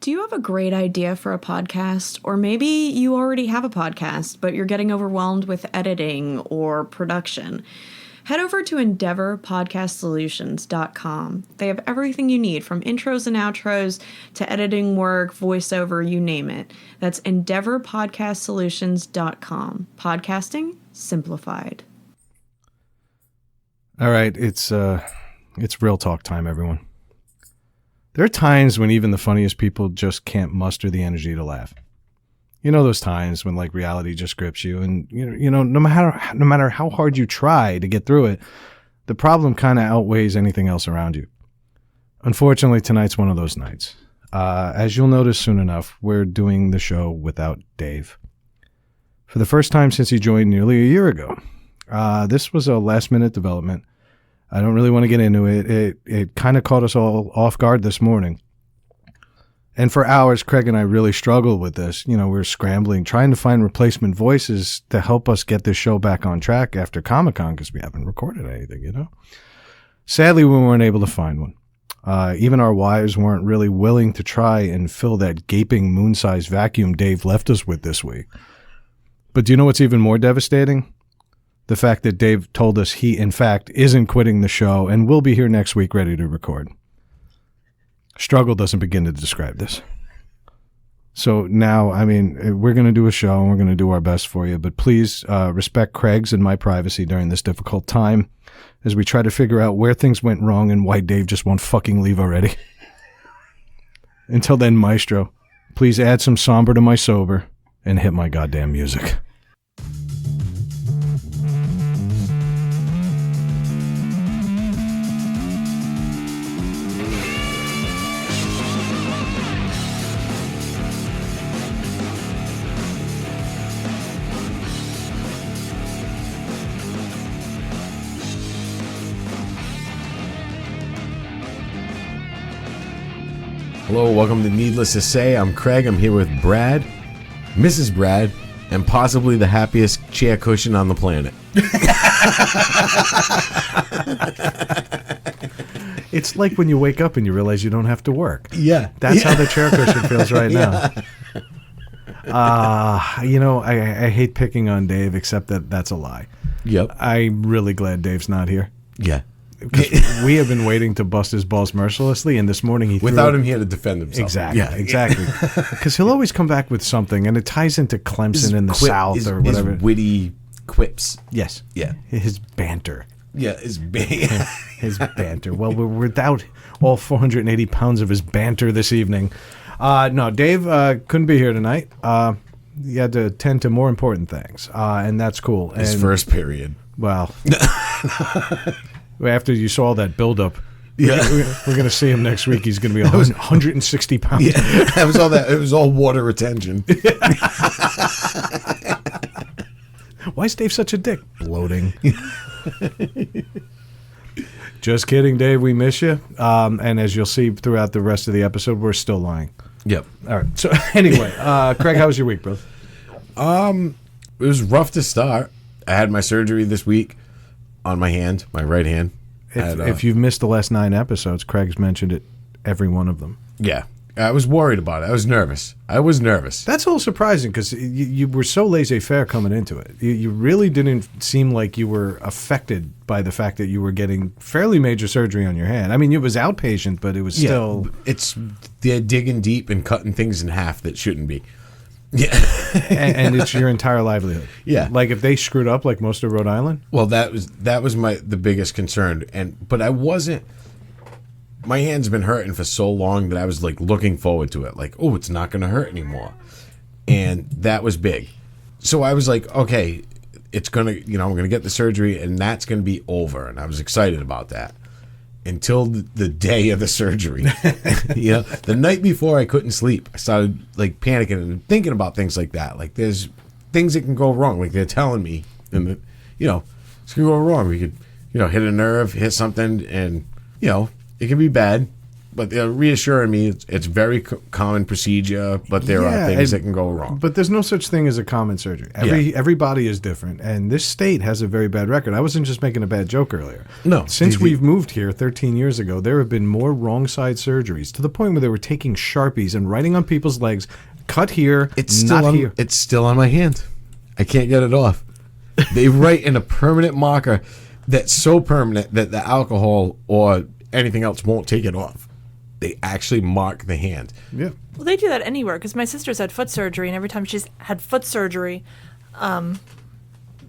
Do you have a great idea for a podcast? Or maybe you already have a podcast, but you're getting overwhelmed with editing or production? Head over to EndeavorPodcastSolutions.com. They have everything you need, from intros and outros to editing work, voiceover, you name it. That's EndeavorPodcastSolutions.com. Podcasting simplified. All right, it's real talk time, everyone. There are times when even the funniest people just can't muster the energy to laugh. You know those times when like reality just grips you, and you know no matter how hard you try to get through it, the problem kind of outweighs anything else around you. Unfortunately, tonight's one of those nights. As you'll notice soon enough, we're doing the show without Dave. For the first time since he joined nearly a year ago. This was a last-minute development. I don't really want to get into it. It kind of caught us all off guard this morning. And for hours, Craig and I really struggled with this. You know, we were scrambling, trying to find replacement voices to help us get this show back on track after Comic-Con, because we haven't recorded anything, you know? Sadly, we weren't able to find one. Even our wives weren't really willing to try and fill that gaping moon-sized vacuum Dave left us with this week. But do you know what's even more devastating? The fact that Dave told us he, in fact, isn't quitting the show and will be here next week ready to record. Struggle doesn't begin to describe this. So now, I mean, we're going to do a show and we're going to do our best for you, but please respect Craig's and my privacy during this difficult time as we try to figure out where things went wrong and why Dave just won't fucking leave already. Until then, Maestro, please add some somber to my sober and hit my goddamn music. Hello, welcome to Needless to Say. I'm Craig. I'm here with Brad, Mrs. Brad, and possibly the happiest chair cushion on the planet. It's like when you wake up and you realize you don't have to work. Yeah. That's how the chair cushion feels right now. You know, I hate picking on Dave, except that that's a lie. Yep. I'm really glad Dave's not here. Yeah. Because we have been waiting to bust his balls mercilessly, and this morning he Without him here to defend himself. Exactly. Yeah. Exactly. Because he'll always come back with something, and it ties into Clemson in the South or whatever. His witty quips. Yes. Yeah. His banter. Yeah, his banter. Well, we're without all 480 pounds of his banter this evening. No, Dave couldn't be here tonight. He had to attend to more important things, and that's cool. His and, first period. Well, after you saw that buildup, yeah, we're going to see him next week. He's going to be 160 pounds. Yeah, that was all that. It was all water retention. Why is Dave such a dick? Bloating. Just kidding, Dave. We miss you. And as you'll see throughout the rest of the episode, we're still lying. Yep. All right. So anyway, Craig, how was your week, bro? It was rough to start. I had my surgery this week on my hand, my right hand. If you've missed the last 9 episodes, Craig's mentioned it, every one of them. Yeah. I was worried about it. I was nervous. That's a little surprising because you were so laissez-faire coming into it. You really didn't seem like you were affected by the fact that you were getting fairly major surgery on your hand. I mean, it was outpatient, but it was still... They're digging deep and cutting things in half that shouldn't be. Yeah. and it's your entire livelihood. Yeah. Like if they screwed up like most of Rhode Island? Well, that was the biggest concern. But I wasn't... My hand's been hurting for so long that I was like looking forward to it. Like, oh, it's not going to hurt anymore. And that was big. So I was like, okay, it's going to, I'm going to get the surgery and that's going to be over. And I was excited about that until the day of the surgery. The night before I couldn't sleep. I started like panicking and thinking about things like that. Like there's things that can go wrong. Like they're telling me, and it's going to go wrong. We could, hit a nerve, hit something and, it can be bad, but they're reassuring me it's very common procedure, but there are things that can go wrong. But there's no such thing as a common surgery. Every body is different, and this state has a very bad record. I wasn't just making a bad joke earlier. No. Since we've moved here 13 years ago, there have been more wrong side surgeries to the point where they were taking Sharpies and writing on people's legs, cut here, It's not still here. It's still on my hand. I can't get it off. They write in a permanent marker that's so permanent that the alcohol or anything else won't take it off. They actually mark the hand. Yeah. Well, they do that anywhere because my sister's had foot surgery, and every time she's had foot surgery,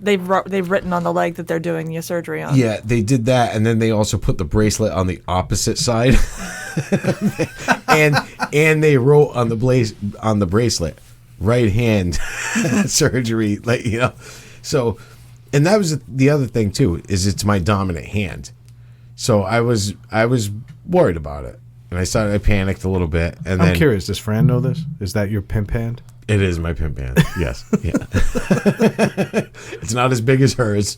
they've written on the leg that they're doing the surgery on. Yeah, they did that, and then they also put the bracelet on the opposite side, and they wrote on the bracelet, right hand surgery, like So, and that was the other thing too, is it's my dominant hand. So I was worried about it, and I panicked a little bit, and I'm then curious, does Fran know this? Is that your pimp hand? it is my pimp hand. Yes, yeah. It's not as big as hers.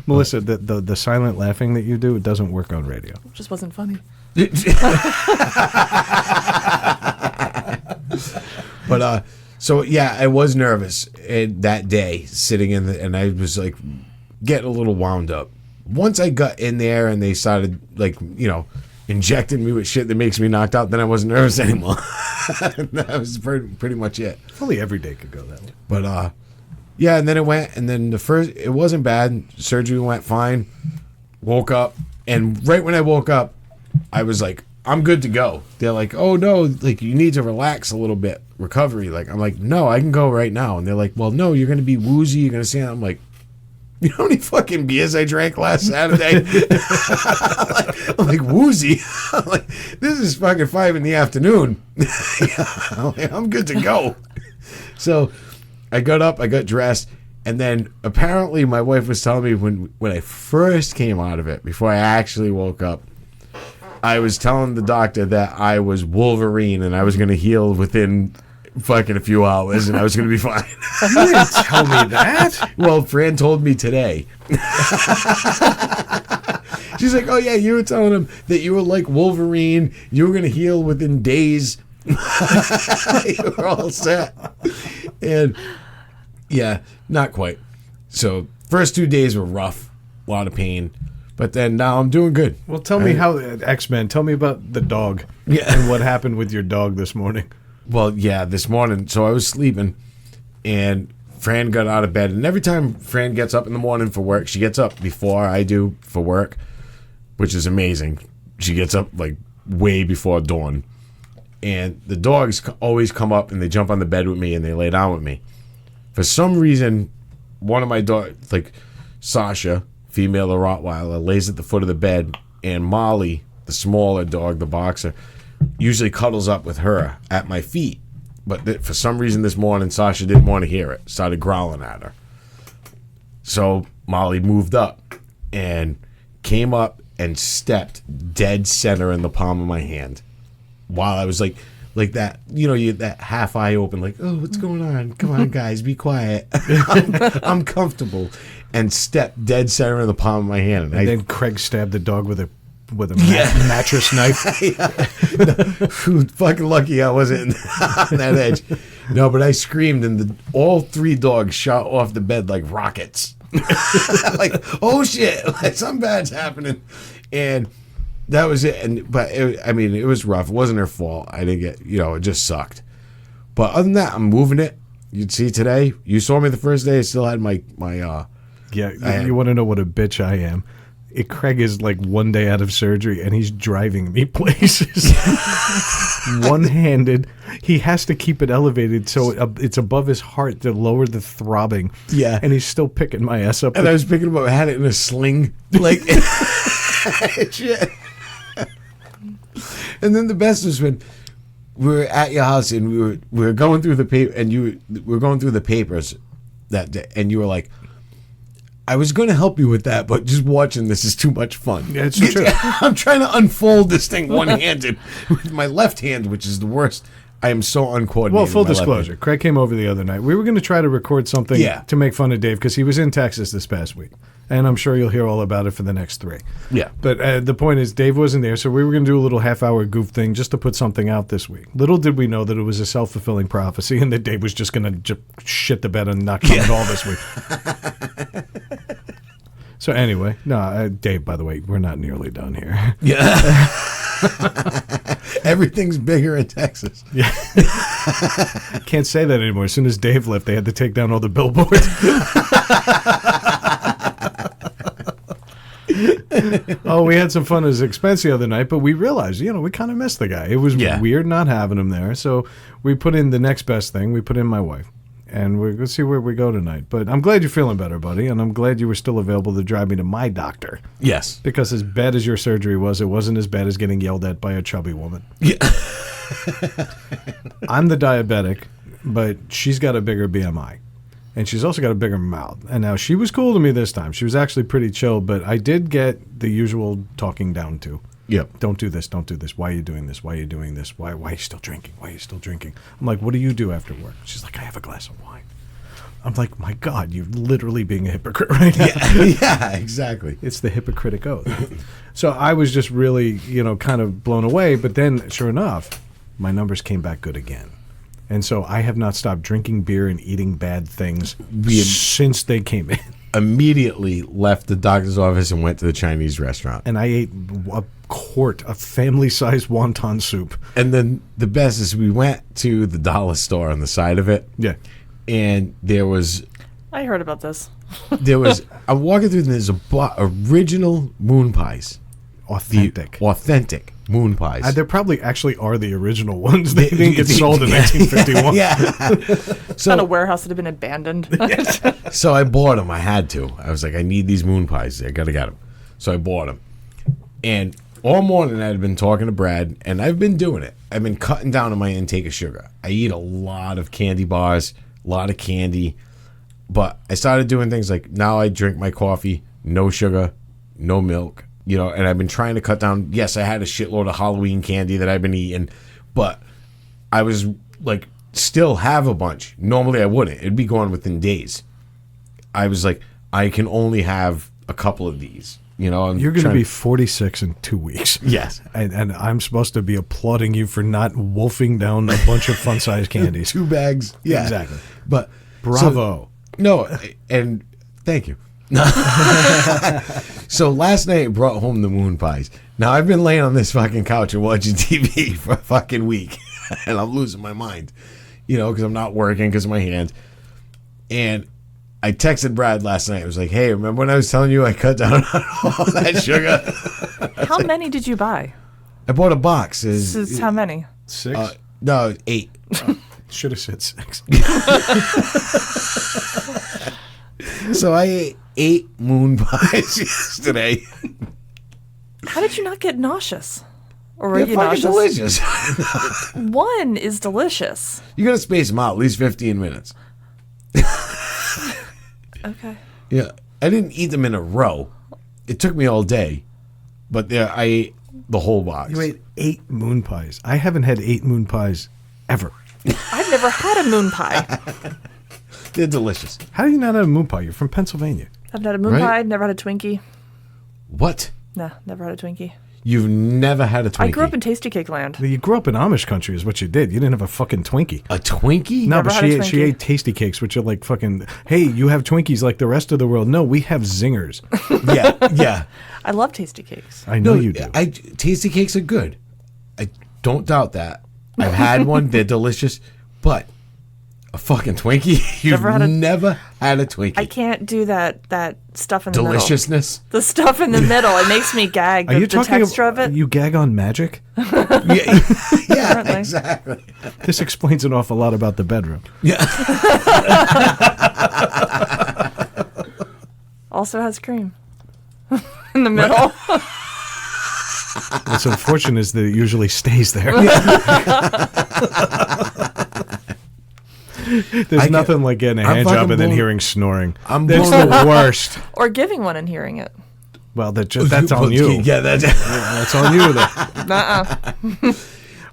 Melissa, the silent laughing that you do, it doesn't work on radio. It just wasn't funny. But so yeah, I was nervous that day sitting and I was like getting a little wound up. Once I got in there and they started injecting me with shit that makes me knocked out, then I wasn't nervous anymore. That was pretty much it. If only every day could go that way. But yeah, and then it went, and then it wasn't bad. Surgery went fine. Woke up, and right when I woke up, I was like, I'm good to go. They're like, oh no, like you need to relax a little bit, recovery. Like I'm like, no, I can go right now. And they're like, well, no, you're gonna be woozy. You're gonna stand. I'm like, you know how many fucking beers I drank last Saturday? I'm like woozy. I'm like, this is fucking 5 p.m. I'm good to go. So I got up, I got dressed, and then apparently my wife was telling me when I first came out of it, before I actually woke up, I was telling the doctor that I was Wolverine and I was going to heal within fucking a few hours and I was going to be fine. You didn't tell me that. Well, Fran told me today. She's like, oh yeah, you were telling him that you were like Wolverine. You were going to heal within days. You were all set. And yeah, not quite. So first 2 days were rough. A lot of pain. But then now I'm doing good. Well, tell me how X-Men. Tell me about the dog. Yeah. And what happened with your dog this morning. Well, yeah, this morning. So I was sleeping, and Fran got out of bed. And every time Fran gets up in the morning for work, she gets up before I do for work, which is amazing. She gets up like way before dawn. And the dogs always come up and they jump on the bed with me and they lay down with me. For some reason, one of my dogs, like Sasha, female the Rottweiler, lays at the foot of the bed, and Molly, the smaller dog, the boxer, usually cuddles up with her at my feet. But for some reason this morning, Sasha didn't want to hear it, started growling at her. So Molly moved up and came up and stepped dead center in the palm of my hand while I was like that, that half eye open, like, oh, what's going on? Come on, guys, be quiet. I'm comfortable. And stepped dead center in the palm of my hand. And then Craig stabbed the dog with a mattress knife. Fucking lucky I wasn't on that edge. No, but I screamed, and all 3 dogs shot off the bed like rockets. Like, oh shit, like something bad's happening. And that was it. But it was rough. It wasn't her fault. I didn't get, it just sucked. But other than that, I'm moving it. You'd see today. You saw me the first day. I still had my Yeah, you want to know what a bitch I am? Craig is like 1 day out of surgery, and he's driving me places. One-handed. He has to keep it elevated so it's above his heart to lower the throbbing. Yeah. And he's still picking my ass up. And I was picking him up. I had it in a sling. Like, shit. And then the best was when we were at your house and we were going through the paper, and we were going through the papers that day, and you were like, I was going to help you with that, but just watching this is too much fun. Yeah, it's true. I'm trying to unfold this thing one-handed with my left hand, which is the worst. I am so uncoordinated. Well, full with my left disclosure, Craig came over the other night. We were going to try to record something to make fun of Dave because he was in Texas this past week. And I'm sure you'll hear all about it for the next 3. Yeah. But the point is, Dave wasn't there, so we were going to do a little half-hour goof thing just to put something out this week. Little did we know that it was a self-fulfilling prophecy and that Dave was just going to shit the bed and not come at all this week. So anyway, no, Dave, by the way, we're not nearly done here. Yeah. Everything's bigger in Texas. Yeah. Can't say that anymore. As soon as Dave left, they had to take down all the billboards. Oh, we had some fun at his expense the other night, but we realized, we kind of missed the guy. It was weird not having him there. So we put in the next best thing. We put in my wife. And we're going to see where we go tonight. But I'm glad you're feeling better, buddy. And I'm glad you were still available to drive me to my doctor. Yes. Because as bad as your surgery was, it wasn't as bad as getting yelled at by a chubby woman. Yeah. I'm the diabetic, but she's got a bigger BMI. And she's also got a bigger mouth. And now she was cool to me this time. She was actually pretty chill, but I did get the usual talking down to. Yep. Don't do this. Don't do this. Why are you doing this? Why are you doing this? Why are you still drinking? Why are you still drinking? I'm like, what do you do after work? She's like, I have a glass of wine. I'm like, my God, you're literally being a hypocrite right now. Yeah, exactly. It's the hypocritic oath. So I was just really, kind of blown away. But then, sure enough, my numbers came back good again. And so I have not stopped drinking beer and eating bad things since they came in. Immediately left the doctor's office and went to the Chinese restaurant. And I ate a quart of family-sized wonton soup. And then the best is we went to the dollar store on the side of it. Yeah. And there was... I heard about this. I'm walking through and there's original moon pies. Authentic. Authentic moon pies. There probably actually are the original ones. They didn't get sold in 1951. Yeah. It's not a warehouse that had been abandoned. So I bought them. I had to. I was like, I need these moon pies. I got to get them. So I bought them. And all morning I had been talking to Brad, and I've been doing it. I've been cutting down on my intake of sugar. I eat a lot of candy bars, a lot of candy. But I started doing things like now I drink my coffee, no sugar, no milk. And I've been trying to cut down. Yes, I had a shitload of Halloween candy that I've been eating, but I was like, still have a bunch. Normally I wouldn't. It'd be gone within days. I was like, I can only have a couple of these. You're going to be 46 in 2 weeks. Yes. And I'm supposed to be applauding you for not wolfing down a bunch of fun-sized candies. 2 bags. Yeah. Exactly. But bravo. And thank you. So last night I brought home the moon pies. Now I've been laying on this fucking couch and watching TV for a fucking week, and I'm losing my mind, because I'm not working because of my hands. And I texted Brad last night. I was like, "Hey, remember when I was telling you I cut down on all that sugar?" How many did you buy? I bought a box. This is how many? 6? No, 8. Should have said 6. So I ate 8 moon pies yesterday. How did you not get nauseous? Or were They're you fucking nauseous? delicious. One is delicious. You gotta space them out at least 15 minutes. Okay. Yeah, I didn't eat them in a row. It took me all day, but I ate the whole box. You ate 8 moon pies. I haven't had 8 moon pies ever. I've never had a moon pie. They're delicious. How do you not have a moon pie? You're from Pennsylvania. I've had a moon Right? pie, never had a Twinkie. What? Nah, never had a Twinkie. You've never had a Twinkie? I grew up in Tasty Cake Land. You grew up in Amish country is what you did. You didn't have a fucking Twinkie. A Twinkie? No, Never but had a she Twinkie. ate tasty cakes, which are like fucking, hey, you have Twinkies like the rest of the world. No, we have zingers. Yeah. I love Tasty Cakes. I know you do. Tasty cakes are good. I don't doubt that. I've had one. They're delicious. But a fucking Twinkie? You've never had a Twinkie. I can't do that stuff in the middle. Deliciousness? The stuff in the middle. It makes me gag. Are you The talking texture of it. You gag on magic? Yeah, Apparently. exactly. This explains an awful lot about the bedroom. Yeah. Also has cream. In the middle. What's unfortunate is that it usually stays there. There's nothing like getting a hand job and then hearing snoring. That's blown the worst. Or giving one and hearing it. Well, that's on you. Yeah, That's on you. Nuh-uh.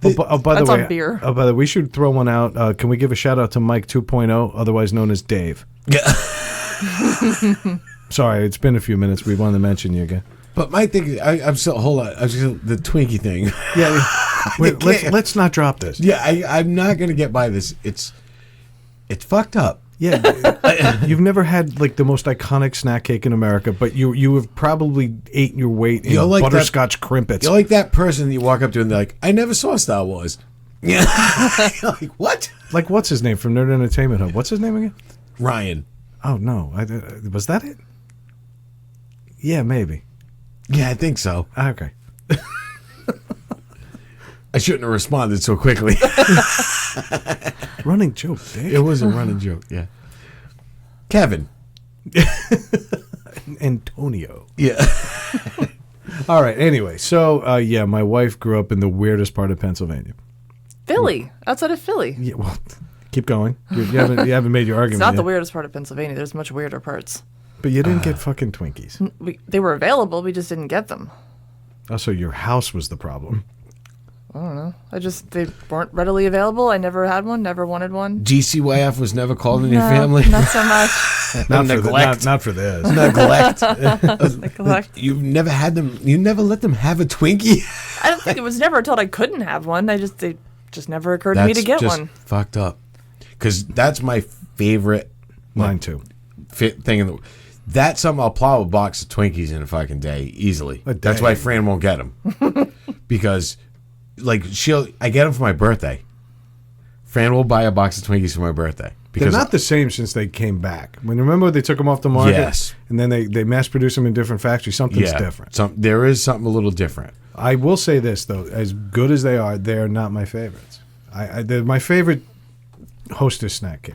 By That's the way, on beer. by the way, we should throw one out. Can we give a shout out to Mike 2.0, otherwise known as Dave? Sorry, it's been a few minutes. We wanted to mention you again. But my thing, I'm still, hold on. I'm still, the Twinkie thing. Yeah, wait, let's not drop this. Yeah, I'm not going to get by this. It's fucked up. Yeah, you've never had like the most iconic snack cake in America, but you have probably eaten your weight in like butterscotch crimpets. You're like that person that you walk up to and they're like, I never saw Star Wars. Yeah. You're like, what? Like, what's his name from Nerd Entertainment Hub? What's his name again? Ryan. Oh, no. Was that it? Yeah, maybe. Yeah, I think so. Okay. I shouldn't have responded so quickly. Running joke, Dave. It was a running joke, yeah. Kevin. Antonio. Yeah. All right, anyway. So, yeah, my wife grew up in the weirdest part of Pennsylvania. Philly, outside of Philly. Yeah, well, keep going. You haven't made your It's argument not the yet. weirdest part of Pennsylvania. There's much weirder parts. But you didn't get fucking Twinkies. They were available. We just didn't get them. Also, your house was the problem. I don't know. They weren't readily available. I never had one. Never wanted one. GCYF was never called in your No, family? Not so much. Not for this. Neglect. Neglect. You've never had them. You never let them have a Twinkie. I don't think it was never told I couldn't have one. They just never occurred to me to get just one. fucked up. Because that's my favorite Mine too. thing in the. That's something I'll plow a box of Twinkies in a fucking day easily. A That's day. why Fran won't get them. Because, like, I get them for my birthday. Fran will buy a box of Twinkies for my birthday. They're Because not the same since they came back. When remember they took them off the market, Yes. and then they mass produce them in different factories. Something's different. There is something a little different. I will say this though, as good as they are not my favorites. They're my favorite Hostess snack cake,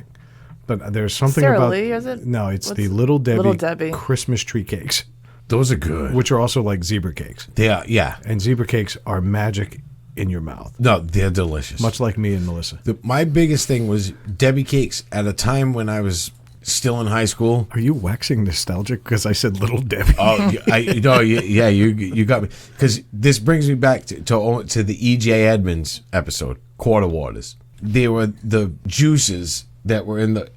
but there's something Sara about Lee, is it? No, it's What's the Little Debbie. Christmas tree cakes, Those are good. which are also like zebra cakes, They are, yeah. and zebra cakes are magic in your mouth, No, they're delicious. much like me and Melissa. My biggest thing was Debbie cakes at a time when I was still in high school. Are you waxing nostalgic because I said Little Debbie? Oh, you got me. Because this brings me back to the E.J. Edmonds episode, Quarter Waters. They were the juices that were in the.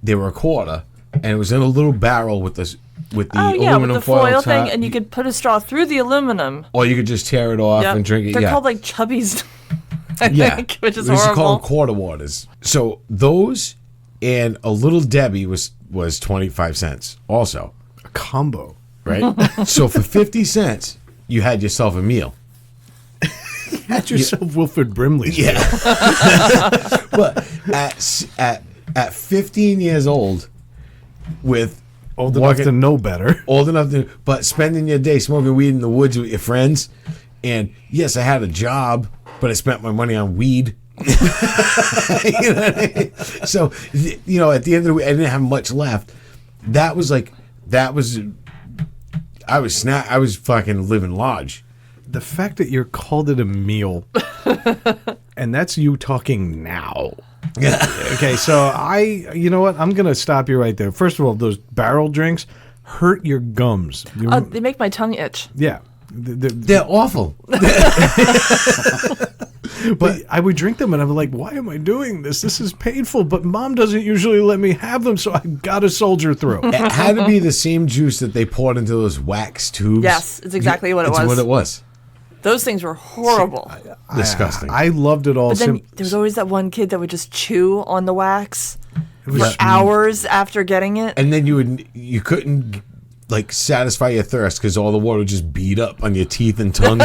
They were a quarter, and it was in a little barrel with the aluminum with the foil foil thing, top, and you could put a straw through the aluminum. or you could just tear it off Yep. and drink it. They're yeah. called like Chubbies, I Yeah, think, which is we used to horrible. call them Quarter Waters. So those and a Little Debbie was 25 cents also, A combo. right? So for 50 cents, you had yourself a meal. Had yourself Wilford Brimley's. Yeah. But at 15 years old, with Old enough to know better. but spending your day smoking weed in the woods with your friends, and yes, I had a job, but I spent my money on weed. You know what I mean? So, at the end of the week, I didn't have much left. I was fucking living large. The fact that you called it a meal, and that's you talking now. Okay, so you know what? I'm going to stop you right there. First of all, those barrel drinks hurt your gums. They make my tongue itch. Yeah. They're awful. But I would drink them and I'm like, why am I doing this? This is painful, but Mom doesn't usually let me have them, so I got to soldier through. It had to be the same juice that they poured into those wax tubes. Yes, it's exactly what it It's was. what it was. Those things were horrible. Disgusting. I loved it all. But then there was always that one kid that would just chew on the wax was for hours after getting it. And then you couldn't like satisfy your thirst because all the water would just beat up on your teeth and tongue.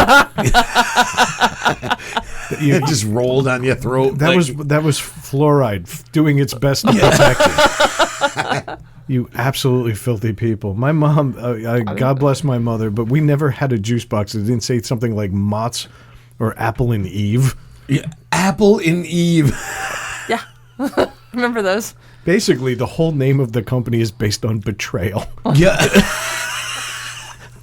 It just rolled on your throat. that was fluoride doing its best to protect you. You absolutely filthy people. My mom, God bless my mother, but we never had a juice box that didn't say something like Mott's or Apple and Eve. Yeah, Apple and Eve. Yeah. Remember those? Basically, the whole name of the company is based on betrayal. Yeah.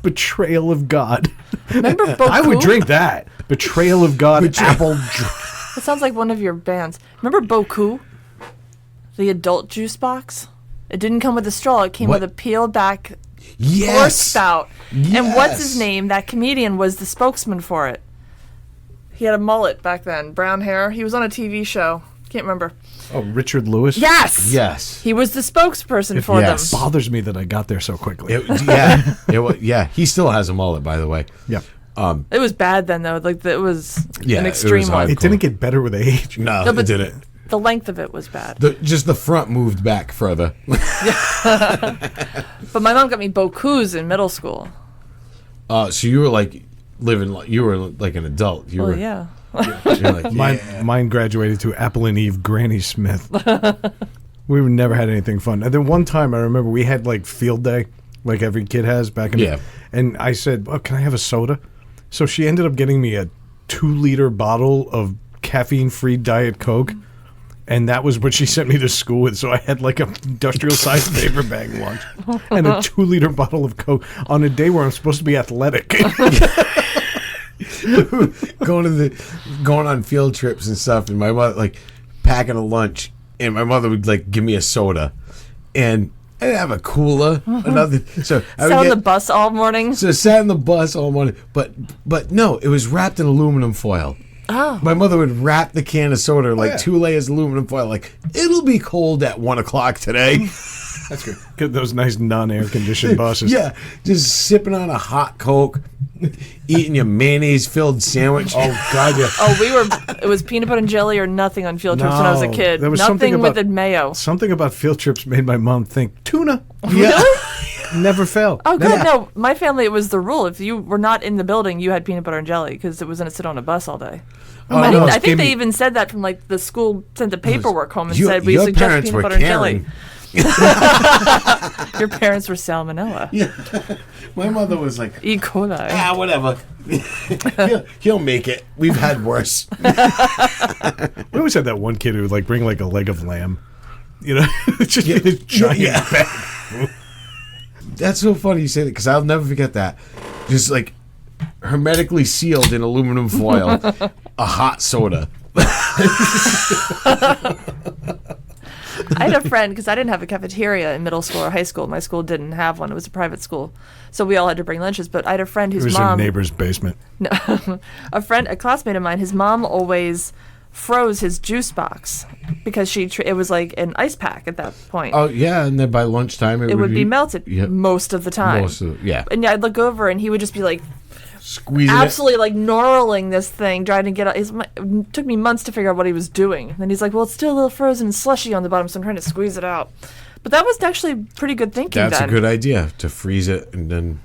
Betrayal of God. Remember Boku? I would drink that. Betrayal of God. Apple. That sounds like one of your bands. Remember Boku? The adult juice box? It didn't come with a straw. It came What? with a peeled back horse Yes. spout. And what's his Yes. name? That comedian was the spokesman for it. He had a mullet back then, brown hair. He was on a TV show. Can't remember. Oh, Richard Lewis? Yes. Yes. He was the spokesperson for Yes. them. Bothers me that I got there so quickly. Yeah. He still has a mullet, by the way. Yeah. It was bad then, though. Like it was Yeah, an it extreme was one. hard. It didn't get better with age. No, No, it but- didn't. The length of it was bad. Just the front moved back further. But my mom got me Bokus in middle school. So you were like you were like an adult. You Well, were, yeah. You're like, Mine graduated to Apple and Eve Granny Smith. We never had anything fun. And then one time I remember we had like field day, like every kid has back in Yeah. and I said, oh, can I have a soda? So she ended up getting me a 2-liter bottle of caffeine-free Diet Coke. And that was what she sent me to school with. So I had like an industrial-sized paper bag lunch and a 2-liter bottle of Coke on a day where I'm supposed to be athletic. going on field trips and stuff, and my mother like packing a lunch, and my mother would like give me a soda, and I didn't have a cooler or nothing. So I Sat on would the bus all morning. so I sat in the bus all morning, but no, it was wrapped in aluminum foil. Oh. My mother would wrap the can of soda like yeah. 2 layers of aluminum foil. Like, it'll be cold at 1 o'clock today. That's good. Get those nice non-air conditioned buses. Yeah, just sipping on a hot Coke, eating your mayonnaise-filled sandwich. Oh God, yeah. Oh, it was peanut butter and jelly or nothing on field trips when I was a No, kid. there was something Nothing with about- the mayo. Something about field trips made my mom think tuna. Yeah. Never failed. Oh, good. Yeah. No, my family, it was the rule. If you were not in the building, you had peanut butter and jelly because it was going to sit on a bus all day. Oh, I no, think gave they me- even said that from like the school sent the paperwork home and You- said we your suggest parents peanut were butter and caring. jelly. Your parents were salmonella. Yeah. My mother was like, E. coli. whatever. he'll make it. We've had worse. We always had that one kid who would like bring like a leg of lamb. You know, it's just a giant Yeah. bag. That's so funny you say that because I'll never forget that. Just like hermetically sealed in aluminum foil, a hot soda. I had a friend because I didn't have a cafeteria in middle school or high school. My school didn't have one. It was a private school, so we all had to bring lunches. But I had a friend It whose was mom, a neighbor's basement. a classmate of mine, his mom always froze his juice box because it was like an ice pack at that point. Oh yeah, and then by lunchtime it would be melted Yep. most of the time. Yeah, And I'd look over and he would just be like squeezing absolutely like gnarling this thing, trying to get out. It took me months to figure out what he was doing. And then he's like, well, it's still a little frozen and slushy on the bottom, so I'm trying to squeeze it out. But that was actually pretty good thinking it. That's then. a good idea to freeze it and then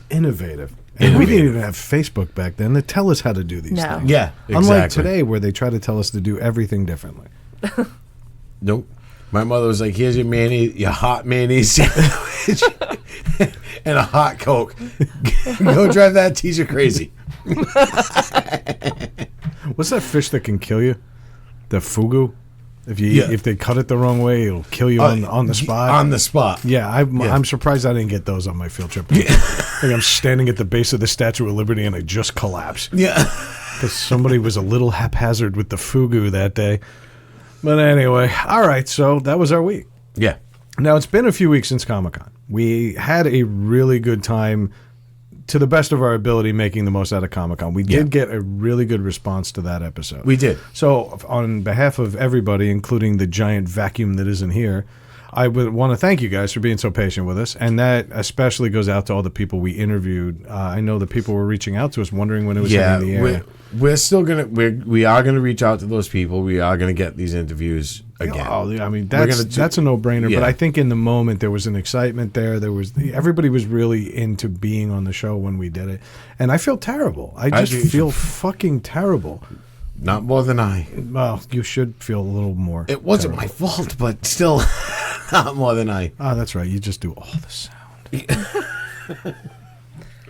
Innovative. And we didn't even have Facebook back then to tell us how to do these No. things. yeah. Exactly. Unlike today, where they try to tell us to do everything differently. Nope. My mother was like, "Here's your mayonnaise, your hot mayonnaise sandwich, and a hot Coke. Go drive that teacher crazy." What's that fish that can kill you? The fugu. If you Yeah. if they cut it the wrong way, it'll kill you on the spot. On the spot. Yeah, I'm Yeah. surprised I didn't get those on my field trip. Like I'm standing at the base of the Statue of Liberty and I just collapse Yeah. because somebody was a little haphazard with the fugu that day. But anyway, all right. So that was our week. Yeah. Now it's been a few weeks since Comic-Con. We had a really good time, to the best of our ability, making the most out of Comic-Con. We did get a really good response to that episode. We did. So, on behalf of everybody, including the giant vacuum that isn't here, I would want to thank you guys for being so patient with us. And that especially goes out to all the people we interviewed. I know that people were reaching out to us wondering when it was Yeah. hitting the air. We're still we are gonna reach out to those people. We are gonna get these interviews again. Oh, I mean, We're that's gonna a no-brainer. Yeah. But I think in the moment there was an excitement there. Everybody was really into being on the show when we did it, and I feel terrible. I just do. feel fucking terrible. Not more than I. Well, you should feel a little more. It wasn't terrible. my fault, but still, not more than I. Oh, that's right. You just do all the sound.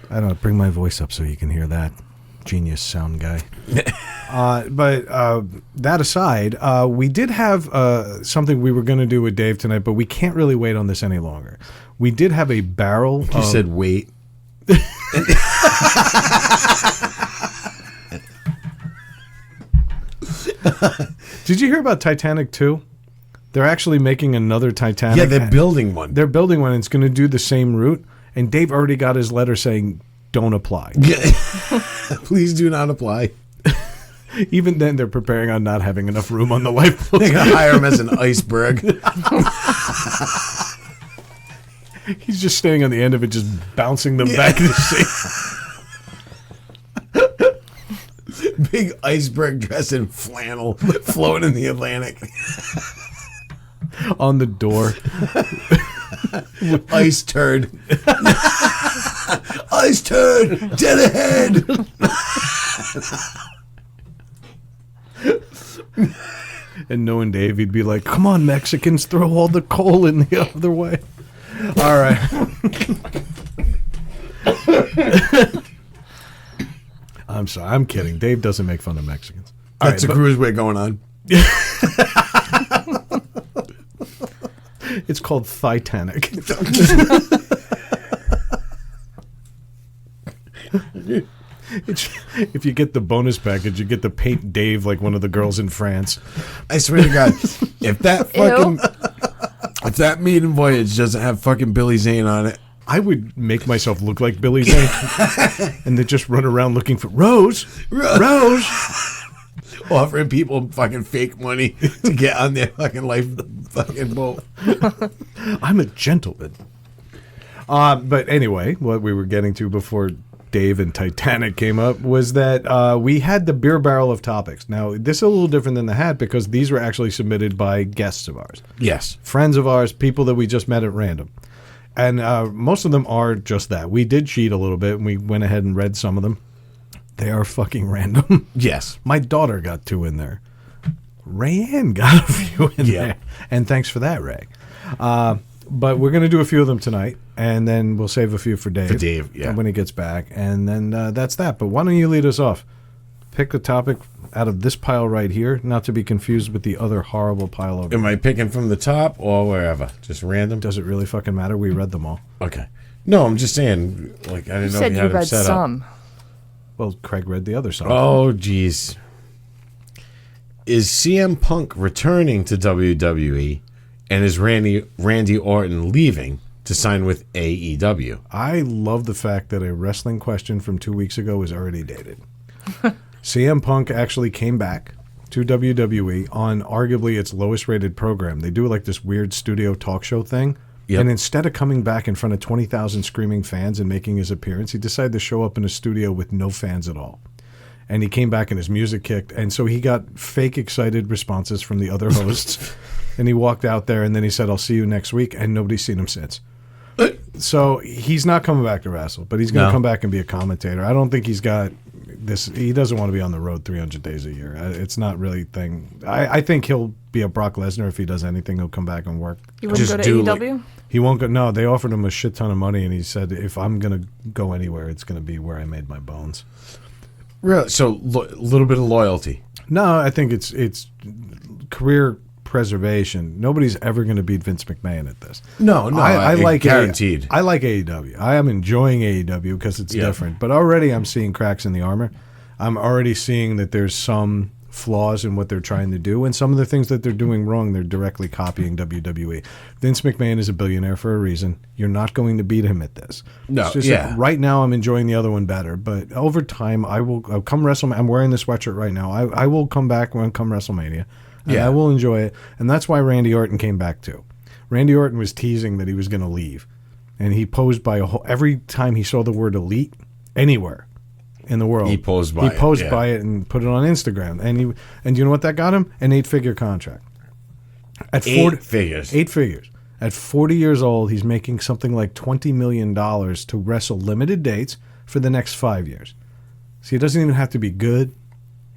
I don't know. Bring my voice up so you can hear that. Genius sound guy. But that aside, we did have something we were going to do with Dave tonight, but we can't really wait on this any longer. We did have a barrel. You said wait. Did you hear about Titanic 2? They're actually making another Titanic. Yeah, they're building one. They're building one. It's going to do the same route. And Dave already got his letter saying, don't apply. Yeah. Please do not apply. Even then, they're preparing on not having enough room on the lifeboat. They're gonna hire him as an iceberg. He's just standing on the end of it, just bouncing them back to the sea. Big iceberg dressed in flannel, floating in the Atlantic. On the door. Ice turd. Ice turd, dead ahead. And knowing Dave, he'd be like, "Come on, Mexicans, throw all the coal in the other way." All right. I'm sorry. I'm kidding. Dave doesn't make fun of Mexicans. All That's right, a cruise we're going on. It's called Titanic. If you get the bonus package, you get to paint Dave like one of the girls in France. I swear to God, if that maiden voyage doesn't have fucking Billy Zane on it, I would make myself look like Billy Zane and then just run around looking for Rose. offering people fucking fake money to get on their fucking life fucking boat. I'm a gentleman. But anyway, what we were getting to before Dave and Titanic came up was that we had the beer barrel of topics. Now, this is a little different than the hat because these were actually submitted by guests of ours. Yes. Friends of ours, people that we just met at random. And most of them are just that. We did cheat a little bit, and we went ahead and read some of them. They are fucking random. Yes. My daughter got 2 in there. Rayanne got a few in there. And thanks for that, Ray. But we're going to do a few of them tonight, and then we'll save a few for Dave. When he gets back. And then that's that. But why don't you lead us off? Pick a topic out of this pile right here, not to be confused with the other horrible pile over Am I picking from the top or wherever? Just random? Does it really fucking matter? We read them all. Okay. No, I'm just saying, like, I didn't know said you you had them read set some. up. Well, Craig read the other song. Oh, jeez. Is CM Punk returning to WWE, and is Randy Orton leaving to sign with AEW? I love the fact that a wrestling question from 2 weeks ago is already dated. CM Punk actually came back to WWE on arguably its lowest rated program. They do like this weird studio talk show thing. Yep. And instead of coming back in front of 20,000 screaming fans and making his appearance, he decided to show up in a studio with no fans at all. And he came back and his music kicked. And so he got fake excited responses from the other hosts. And he walked out there and then he said, "I'll see you next week." And nobody's seen him since. So he's not coming back to wrestle, but he's going to come back and be a commentator. I don't think he's got this. He doesn't want to be on the road 300 days a year. It's not really a thing. I think he'll be a Brock Lesnar if he does anything. He'll come back and work. You wouldn't go to AEW? He won't go. No, they offered him a shit ton of money, and he said, "If I'm going to go anywhere, it's going to be where I made my bones." Really? So a little bit of loyalty. No, I think it's career preservation. Nobody's ever going to beat Vince McMahon at this. No, I like guaranteed. I like AEW. I am enjoying AEW because it's different. But already I'm seeing cracks in the armor. I'm already seeing that there's some flaws in what they're trying to do, and some of the things that they're doing wrong, they're directly copying WWE. Vince McMahon is a billionaire for a reason. You're not going to beat him at this. No, it's just like, right now I'm enjoying the other one better, but over time I'll come WrestleMania. I'm wearing the sweatshirt right now. I will come back when come WrestleMania. And I will enjoy it. And that's why Randy Orton came back too. Randy Orton was teasing that he was going to leave. And he posed by every time he saw the word elite anywhere in the world. He posed by it and put it on Instagram. And you know what that got him? An 8-figure contract. At 8 figures. 8 figures. At 40 years old, he's making something like $20 million to wrestle limited dates for the next 5 years. So he doesn't even have to be good.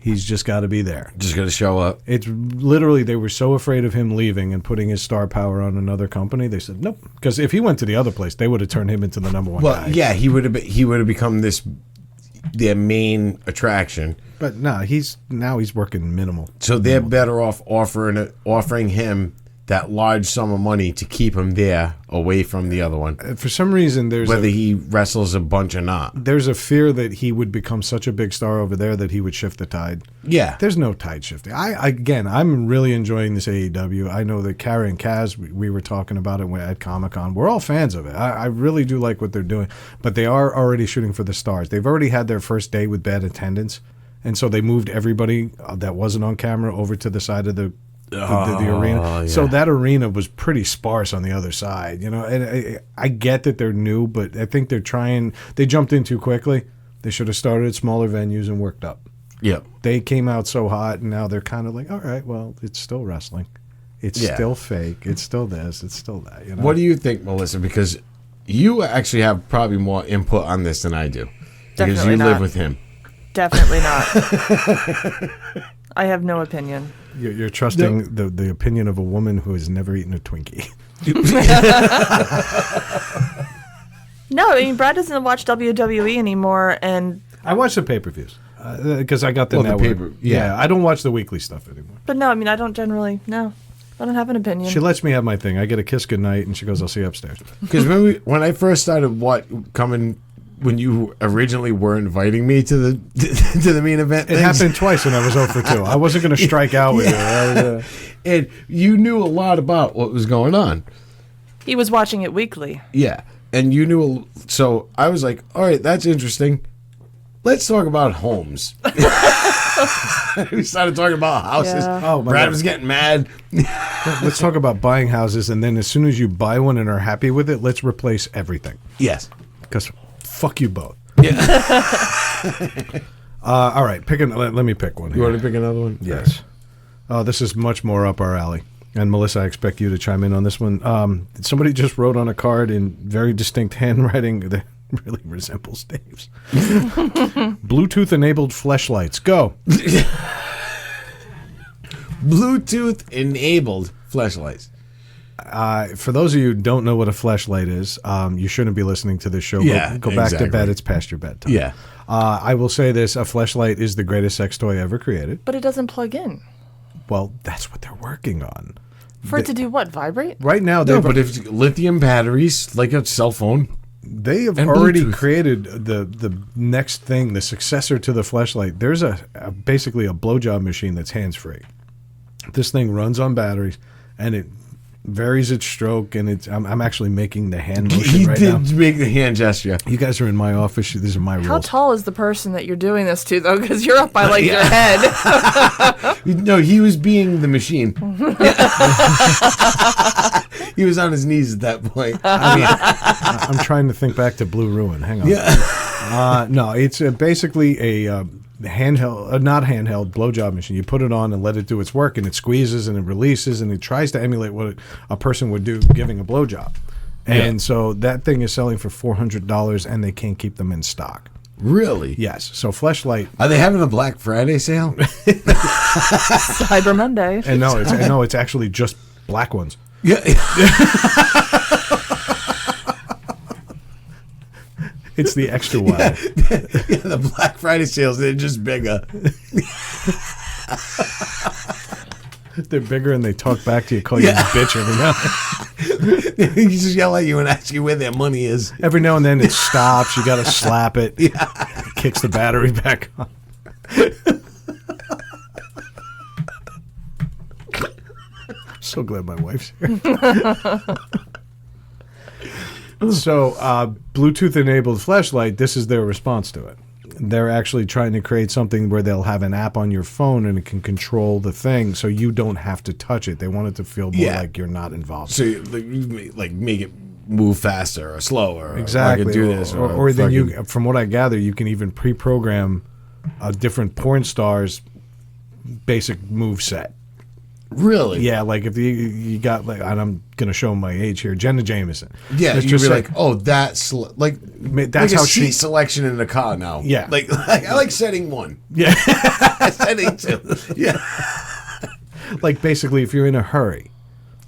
He's just got to be there. Just got to show up. It's literally, they were so afraid of him leaving and putting his star power on another company. They said, nope. Because if he went to the other place, they would have turned him into the number one guy. Well, yeah, he would have become their main attraction. But no, he's working minimal. So they're better off offering him that large sum of money to keep him there away from the other one. For some reason, whether he wrestles a bunch or not. There's a fear that he would become such a big star over there that he would shift the tide. Yeah. There's no tide shifting. I'm really enjoying this AEW. I know that Kara and Kaz, we were talking about it at Comic-Con. We're all fans of it. I really do like what they're doing. But they are already shooting for the stars. They've already had their first day with bad attendance. and so they moved everybody that wasn't on camera over to the side of the arena. yeah. So that arena was pretty sparse on the other side, you know. And I get that they're new, but I think they jumped in too quickly. They should have started at smaller venues and worked up. Yep. They came out so hot, and now they're kind of like, all right, well, it's still wrestling. It's still fake. It's still this. It's still that. You know? What do you think, Melissa? Because you actually have probably more input on this than I do. Because Definitely you not. live with him. Definitely not. I have no opinion. You're trusting the opinion of a woman who has never eaten a Twinkie. No, I mean, Brad doesn't watch WWE anymore, and I watch the pay-per-views because I got the Well, the network. yeah. I don't watch the weekly stuff anymore. but no, I mean, I don't generally. No, I don't have an opinion. She lets me have my thing. I get a kiss goodnight, and she goes, "I'll see you upstairs." Because when I first started coming, when you originally were inviting me to the to the main event, It happened twice, and I was 0 for 2. I wasn't going to strike out with you. I was, and you knew a lot about what was going on. He was watching it weekly. Yeah, and you knew. So I was like, all right, that's interesting. Let's talk about homes. We started talking about houses. Yeah. Oh, my Brad God. was getting mad. Let's talk about buying houses, and then as soon as you buy one and are happy with it, let's replace everything. Yes. Because fuck you both. Yeah. All right, let me pick one. You Here. want to pick another one? Yes. Oh, this is much more up our alley. And Melissa, I expect you to chime in on this one. Somebody just wrote on a card in very distinct handwriting that really resembles Dave's. Bluetooth-enabled fleshlights. Go. Bluetooth-enabled flashlights. For those of you who don't know what a fleshlight is, you shouldn't be listening to this show. Yeah, Go back to exactly. bed. It's past your bedtime. Yeah. I will say this. A fleshlight is the greatest sex toy ever created. But it doesn't plug in. Well, that's what they're working on. For it to do what? Vibrate? Right now, No, they've but if lithium batteries, like a cell phone. They have And already Bluetooth. created the next thing, the successor to the fleshlight. There's basically a blowjob machine that's hands free. This thing runs on batteries, and it varies its stroke. And I'm actually making the hand motion He right did now. make the hand gesture. You guys are in my office. These are my rules. How tall is the person that you're doing this to, though? Because you're up by, like, your head. No, he was being the machine. He was on his knees at that point. I'm trying to think back to Blue Ruin. Hang on. Yeah. No, it's basically a handheld, not handheld, blowjob machine. You put it on and let it do its work, and it squeezes and it releases, and it tries to emulate what a person would do giving a blowjob. And so that thing is selling for $400, and they can't keep them in stock. Really? Yes. So Fleshlight, Are they having a Black Friday sale? Cyber Monday. and no, it's actually just black ones. Yeah. It's the extra wide. Yeah, the Black Friday sales, they're just bigger. They're bigger, and they talk back to you, call you a bitch every now. He just yell at you and ask you where their money is. Every now and then it stops. You got to slap it. Kicks the battery back on. So glad my wife's here. So, Bluetooth-enabled flashlight, this is their response to it. They're actually trying to create something where they'll have an app on your phone and it can control the thing so you don't have to touch it. They want it to feel more like you're not involved. So, you make it move faster or slower. Exactly. Or I can do this. Or then fucking- you, from what I gather, you can even pre-program a different porn star's basic move set. Really? Yeah, like if you got like, and I'm gonna show my age here, Jenna Jameson. Yeah, Let's you'd just be say- like, oh, that's like that's like how a seat she- selection in the car now. Yeah. like I like setting 1. Yeah, Setting 2. Yeah, like basically, if you're in a hurry,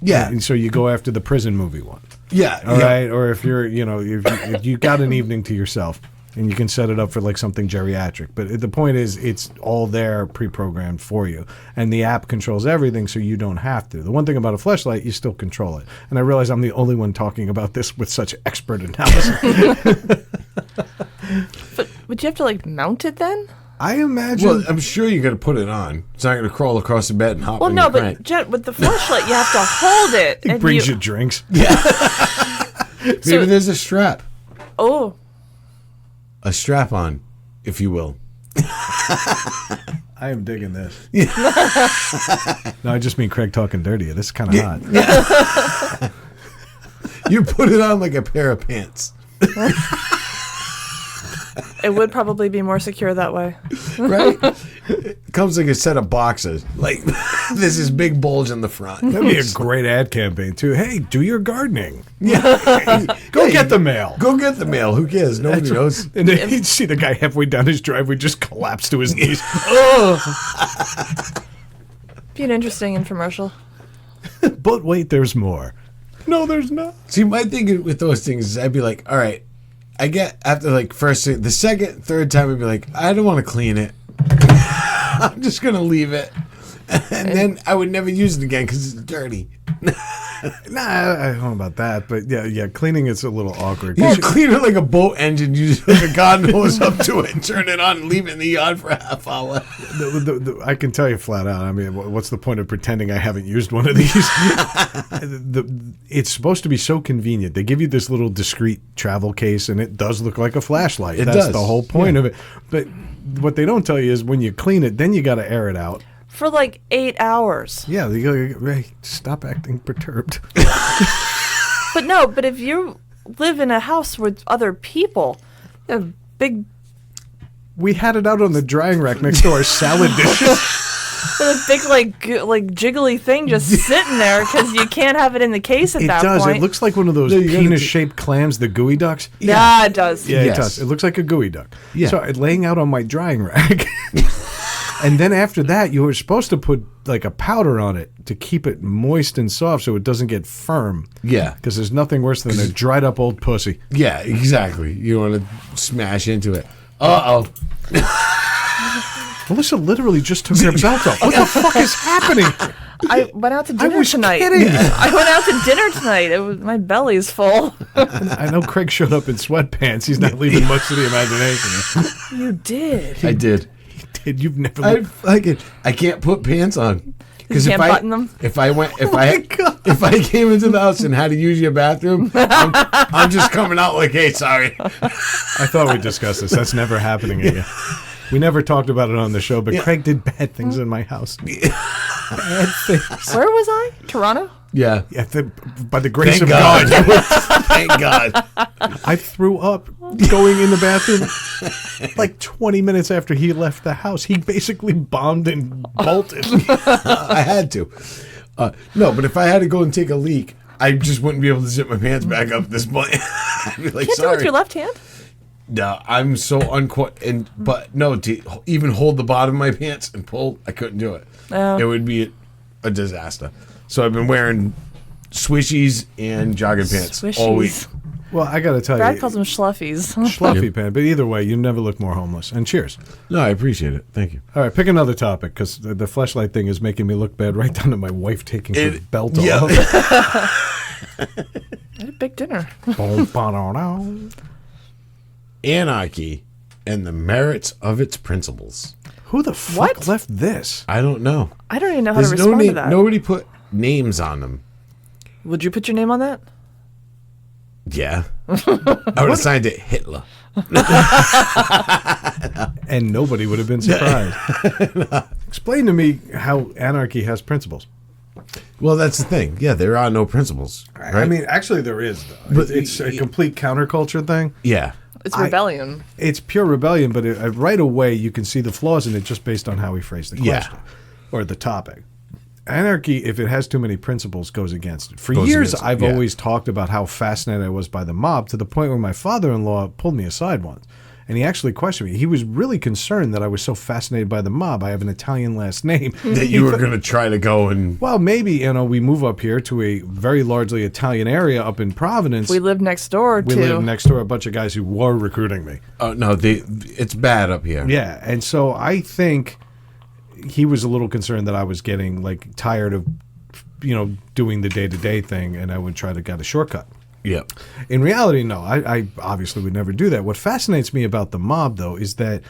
yeah, and so you go after the prison movie one. yeah. All right, or if you're, if you got an evening to yourself, and you can set it up for like something geriatric. But the point is, it's all there pre-programmed for you, and the app controls everything, so you don't have to. The one thing about a fleshlight, you still control it. And I realize I'm the only one talking about this with such expert analysis. Would you have to, like, mount it then? I imagine. Well, I'm sure you're gonna put it on. It's not gonna crawl across the bed and hop. Well, in no, your but crank. Jen, with the flashlight, you have to hold it. it and brings you drinks. Maybe there's a strap, Oh, a strap on, if you will. I am digging this. No, I just mean Craig talking dirty. This is kind of hot. You put it on like a pair of pants, It would probably be more secure that way. right? It comes like a set of boxers. Like there's this big bulge in the front. That'd be a great ad campaign too. Hey, do your gardening. Yeah. Go get the mail. Go get the mail. Who cares? Nobody knows. And then you'd see the guy halfway down his driveway just collapse to his knees. Be an interesting infomercial. But wait, there's more. No, there's not. See, my thing with those things is I'd be like, all right, I get after like the second, third time, I'd be like, I don't want to clean it. I'm just going to leave it. And then I would never use it again because it's dirty. Nah, I don't know about that. But yeah, cleaning is a little awkward. You clean it like a boat engine. You just hook a garden hose up to it and turn it on and leave it in the yard for a half hour. I can tell you flat out. I mean, what's the point of pretending I haven't used one of these? It's supposed to be so convenient. They give you this little discreet travel case, and it does look like a flashlight. It That's does. the whole point of it. But what they don't tell you is when you clean it, then you got to air it out. For like 8 hours. Yeah, you go, Ray, stop acting perturbed. But if you live in a house with other people, you have big, We had it out on the drying rack next to our salad dishes. with a big like jiggly thing just sitting there because you can't have it in the case at It that does. point. It looks like one of those No, you gotta penis-shaped clams, the gooey ducks. Yeah, it does. Yeah, Yes. it does. It looks like a gooey duck. Yeah. So laying out on my drying rack. And then after that, you were supposed to put like a powder on it to keep it moist and soft so it doesn't get firm. Yeah. Because there's nothing worse than a dried up old pussy. Yeah, exactly. You want to smash into it. Uh-oh. Melissa literally just took her belt off. What the fuck is happening? I went out to dinner was tonight. kidding. I went out to dinner tonight. My belly's full. I know Craig showed up in sweatpants. He's not leaving much to the imagination. You did. I did. Dude, you've never I looked. fucking I can't put pants on. You can't button them? If I went, if God. I came into the house and had to use your bathroom, I'm just coming out like, hey, sorry. I thought we discussed this. That's never happening again. We never talked about it on the show, but Craig did bad things in my house. Bad things. Where was I? Toronto? Yeah. Yeah, by the grace Thank of God. God. Thank God. I threw up going in the bathroom like 20 minutes after he left the house. He basically bombed and bolted. I had to. No, but if I had to go and take a leak, I just wouldn't be able to zip my pants back up at this point. I'd be like, Can't do it with sorry. your left hand? No, I'm so but no, to even hold the bottom of my pants and pull, I couldn't do it. Oh. It would be a disaster. So I've been wearing swishies and jogging pants all week. Swishies. Well, I got to tell Brad you, calls them schluffies. fluffy pants. But either way, you never look more homeless. And cheers. No, I appreciate it. Thank you. All right, pick another topic because the fleshlight thing is making me look bad right down to my wife taking her belt yeah. off. I had a big dinner. Boom, ba-da-da. Anarchy and the merits of its principles. Who the fuck What? left this? I don't know. I don't even know how There's to no respond to name. that. Nobody put names on them. Would you put your name on that? Yeah. I would have signed it Hitler. And nobody would have been surprised. Explain to me how anarchy has principles. Well, that's the thing. Yeah, there are no principles. Right? I mean, actually, there is, though. But- It's a complete counterculture thing. yeah. It's rebellion. It's pure rebellion, but right away you can see the flaws in it just based on how he phrased the Yeah. question or the topic. Anarchy, if it has too many principles, goes against it. For Goes years, against it, I've yeah. always talked about how fascinated I was by the mob to the point where my father-in-law pulled me aside once. And he actually questioned me. He was really concerned that I was so fascinated by the mob. I have an Italian last name. That you were going to try to go and. Well, maybe, we move up here to a very largely Italian area up in Providence. We live next door We to. live next door, a bunch of guys who were recruiting me. Oh, no, it's bad up here. Yeah, and so I think he was a little concerned that I was getting like tired of, doing the day-to-day thing, and I would try to get a shortcut. Yep. In reality, no, I obviously would never do that. What fascinates me about the mob, though, is that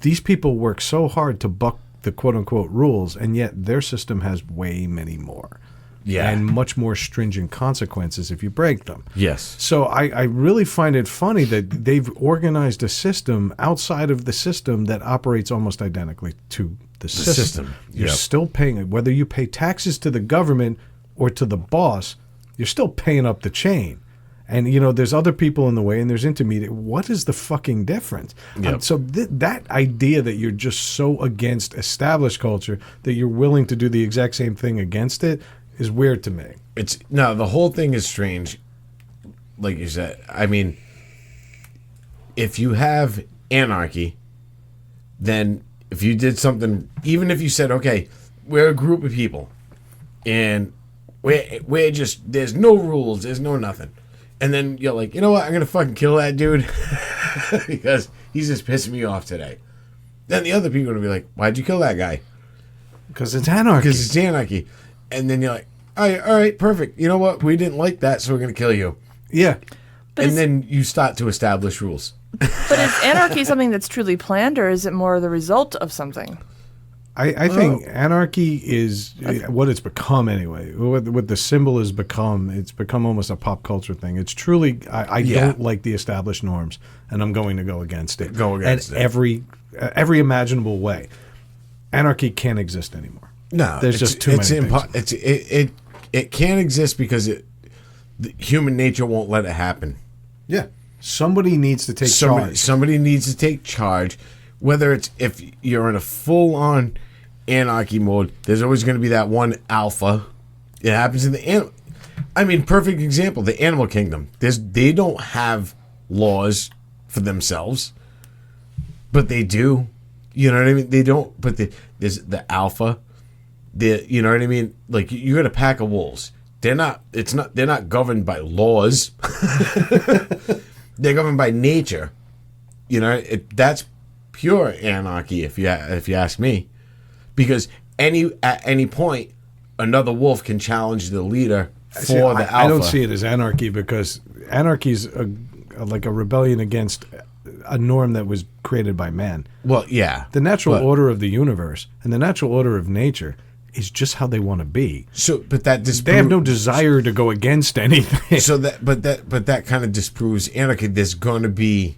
these people work so hard to buck the quote-unquote rules, and yet their system has way many more. Yeah. and much more stringent consequences if you break them. Yes. So I really find it funny that they've organized a system outside of the system that operates almost identically to the system. You're Yep. still paying, whether you pay taxes to the government or to the boss, you're still paying up the chain. And, you know, there's other people in the way and there's intermediate. What is the fucking difference? Yep. So that idea that you're just so against established culture that you're willing to do the exact same thing against it is weird to me. It's no, the whole thing is strange. Like you said, I mean, if you have anarchy, then if you did something, even if you said, okay, we're a group of people, and we're just, there's no rules, there's no nothing, and then you're like, you know what, I'm gonna fucking kill that dude because he's just pissing me off today. Then the other people are gonna be like, why'd you kill that guy? Because it's anarchy. Because it's anarchy. And then you're like, all right, perfect. You know what? We didn't like that, so we're going to kill you. Yeah. And then you start to establish rules. But is anarchy something that's truly planned, or is it more the result of something? I think anarchy is what it's become anyway. What the symbol has become, it's become almost a pop culture thing. It's truly, I don't like the established norms, and I'm going to go against it. Every imaginable way. Anarchy can't exist anymore. No, there's just too many things. It can't exist because human nature won't let it happen. Yeah. Somebody needs to take charge. Somebody needs to take charge. Whether it's if you're in a full-on anarchy mode, there's always going to be that one alpha. It happens in the perfect example, the animal kingdom. They don't have laws for themselves, but they do. You know what I mean? They don't. But there's the alpha. You know what I mean? Like you got a pack of wolves. They're not governed by laws. They're governed by nature. You know, that's pure anarchy if you ask me, because at any point another wolf can challenge the leader for the alpha. I don't see it as anarchy because anarchy is like a rebellion against a norm that was created by man. Well, yeah. The natural order of the universe and the natural order of nature is just how they want to be. So, but that they have no desire to go against anything. So that kind of disproves anarchy. There's going to be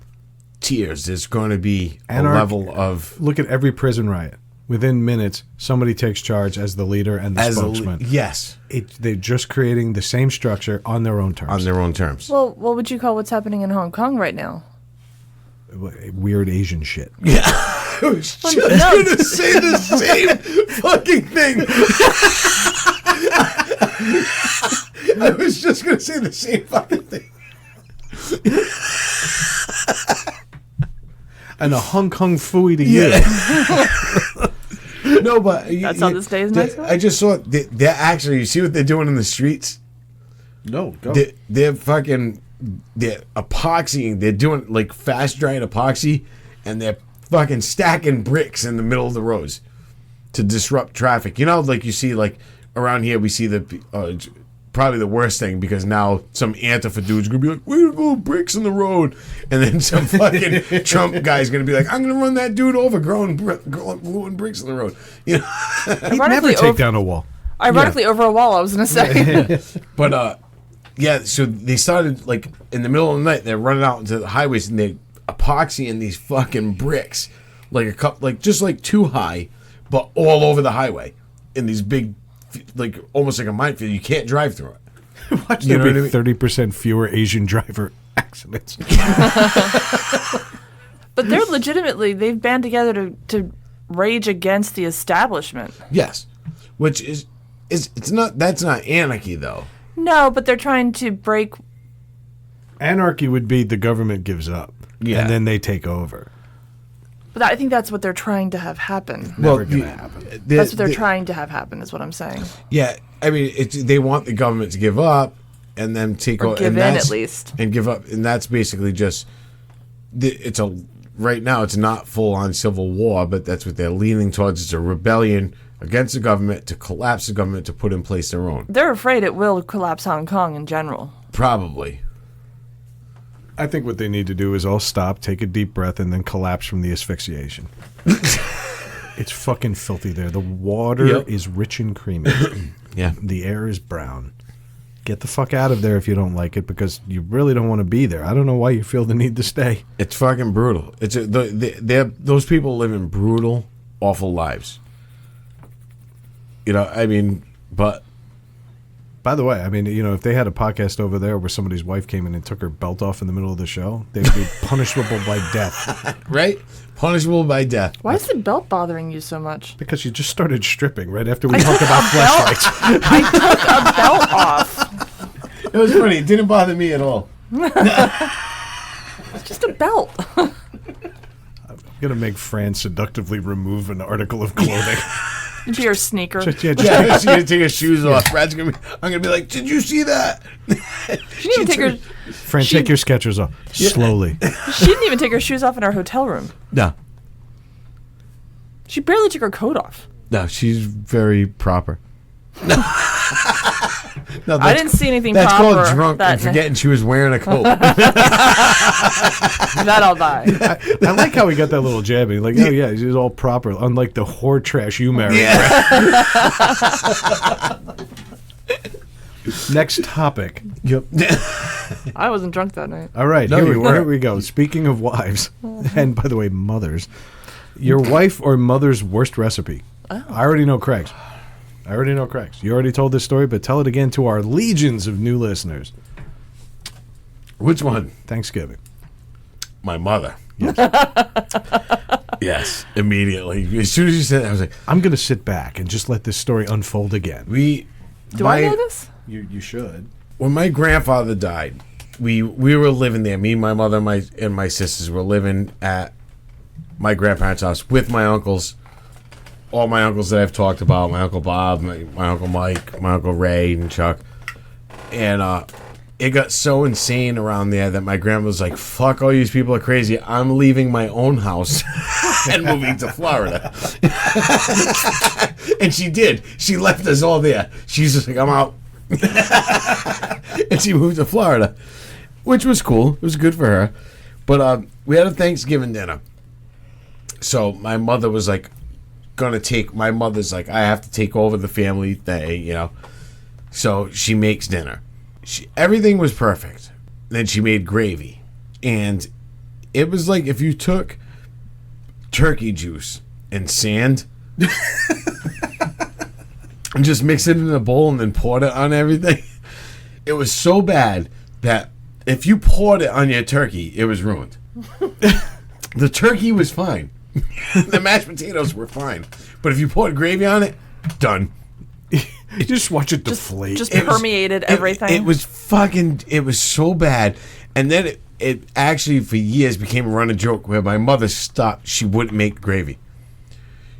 tiers. There's going to be a level of. Look at every prison riot. Within minutes, somebody takes charge as the leader and the spokesman. Yes, they're just creating the same structure on their own terms. On their own terms. Well, what would you call what's happening in Hong Kong right now? Weird Asian shit. Yeah. I was just going to say the same fucking thing. I was just going to say the same fucking thing. And a Hong Kong Phooey to you. No, but that's how this day is next. I just saw they're actually. You see what they're doing in the streets? No, go. They're epoxying. They're doing like fast drying epoxy, and they're fucking stacking bricks in the middle of the roads to disrupt traffic. You know, like you see, like around here, we see probably the worst thing, because now some Antifa dude's gonna be like, "We're gonna go bricks in the road," and then some fucking Trump guy's gonna be like, "I'm gonna run that dude over, gluing bricks in the road." You know, he'd never take down a wall. Ironically, over a wall, I was gonna say. But yeah. So they started like in the middle of the night. They're running out into the highways and they're epoxying these fucking bricks, like a cup, like just like 2 high, but all over the highway in these big. Like almost like a minefield. You can't drive through it. Watch there be 30% fewer Asian driver accidents. But they're they've band together to rage against the establishment. Yes, which is that's not anarchy though. No, but they're trying to break. Anarchy would be the government gives up, and then they take over. But I think that's what they're trying to have happen. Never gonna happen. That's what they're trying to have happen, is what I'm saying. Yeah, I mean, they want the government to give up and then take over, give in at least, and give up, and that's basically just right now it's not full on civil war, but that's what they're leaning towards. It's a rebellion against the government to collapse the government to put in place their own. They're afraid it will collapse Hong Kong in general. Probably. I think what they need to do is all stop, take a deep breath, and then collapse from the asphyxiation. It's fucking filthy there. The water Yep. is rich and creamy. Yeah. The air is brown. Get the fuck out of there if you don't like it, because you really don't want to be there. I don't know why you feel the need to stay. It's fucking brutal. Those people live in brutal, awful lives. You know, I mean, but By the way, I mean, you know, if they had a podcast over there where somebody's wife came in and took her belt off in the middle of the show, they'd be punishable by death. right, punishable by death. Why is the belt bothering you so much? Because you just started stripping right after we talked about flashlights. I took a belt off. It was funny. It didn't bother me at all. It's just a belt. I'm going to make Fran seductively remove an article of clothing. Be your sneaker. Yeah, Yeah, she's gonna take her shoes off. Brad's gonna be. I'm gonna be like, "Did you see that?" She didn't even take her. Fran, take your Skechers off. Slowly. She didn't even take her shoes off in our hotel room. No, She barely took her coat off. no, she's very proper. No, I didn't see anything That's proper. called drunk that and forgetting she was wearing a coat. That I'll buy. I like how he got that little jab in. Like, oh, yeah, he's all proper, unlike the whore trash you married. Next topic. Yep. I wasn't drunk that night. All right, No, here you weren't. we go. Speaking of wives, and by the way, mothers, your wife or mother's worst recipe. I already know Craig's. You already told this story, but tell it again to our legions of new listeners. Which one? Thanksgiving. My mother. Yes, immediately. As soon as you said that, I was like, I'm going to sit back and just let this story unfold again. Do I know this? You should. When my grandfather died, we were living there. Me, my mother, and my sisters were living at my grandparents' house with my uncles. All my uncles that I've talked about, my Uncle Bob, my Uncle Mike, my Uncle Ray, and Chuck. And it got so insane around there that my grandma was like, fuck, all these people are crazy. I'm leaving my own house and moving to Florida. And she did. She left us all there. She's just like, I'm out. And she moved to Florida, which was cool. It was good for her. But we had a Thanksgiving dinner. So my mother was like, my mother's like, I have to take over the family thing, you know. So she makes dinner. Everything was perfect. Then she made gravy. And it was like if you took turkey juice and sand and just mixed it in a bowl and then poured it on everything. It was so bad that if you poured it on your turkey, it was ruined. The turkey was fine. The mashed potatoes were fine. But if you poured gravy on it, done. You just watch it deflate. Just It was- permeated everything. It was so bad. And then it actually for years became a running joke where my mother stopped. She wouldn't make gravy.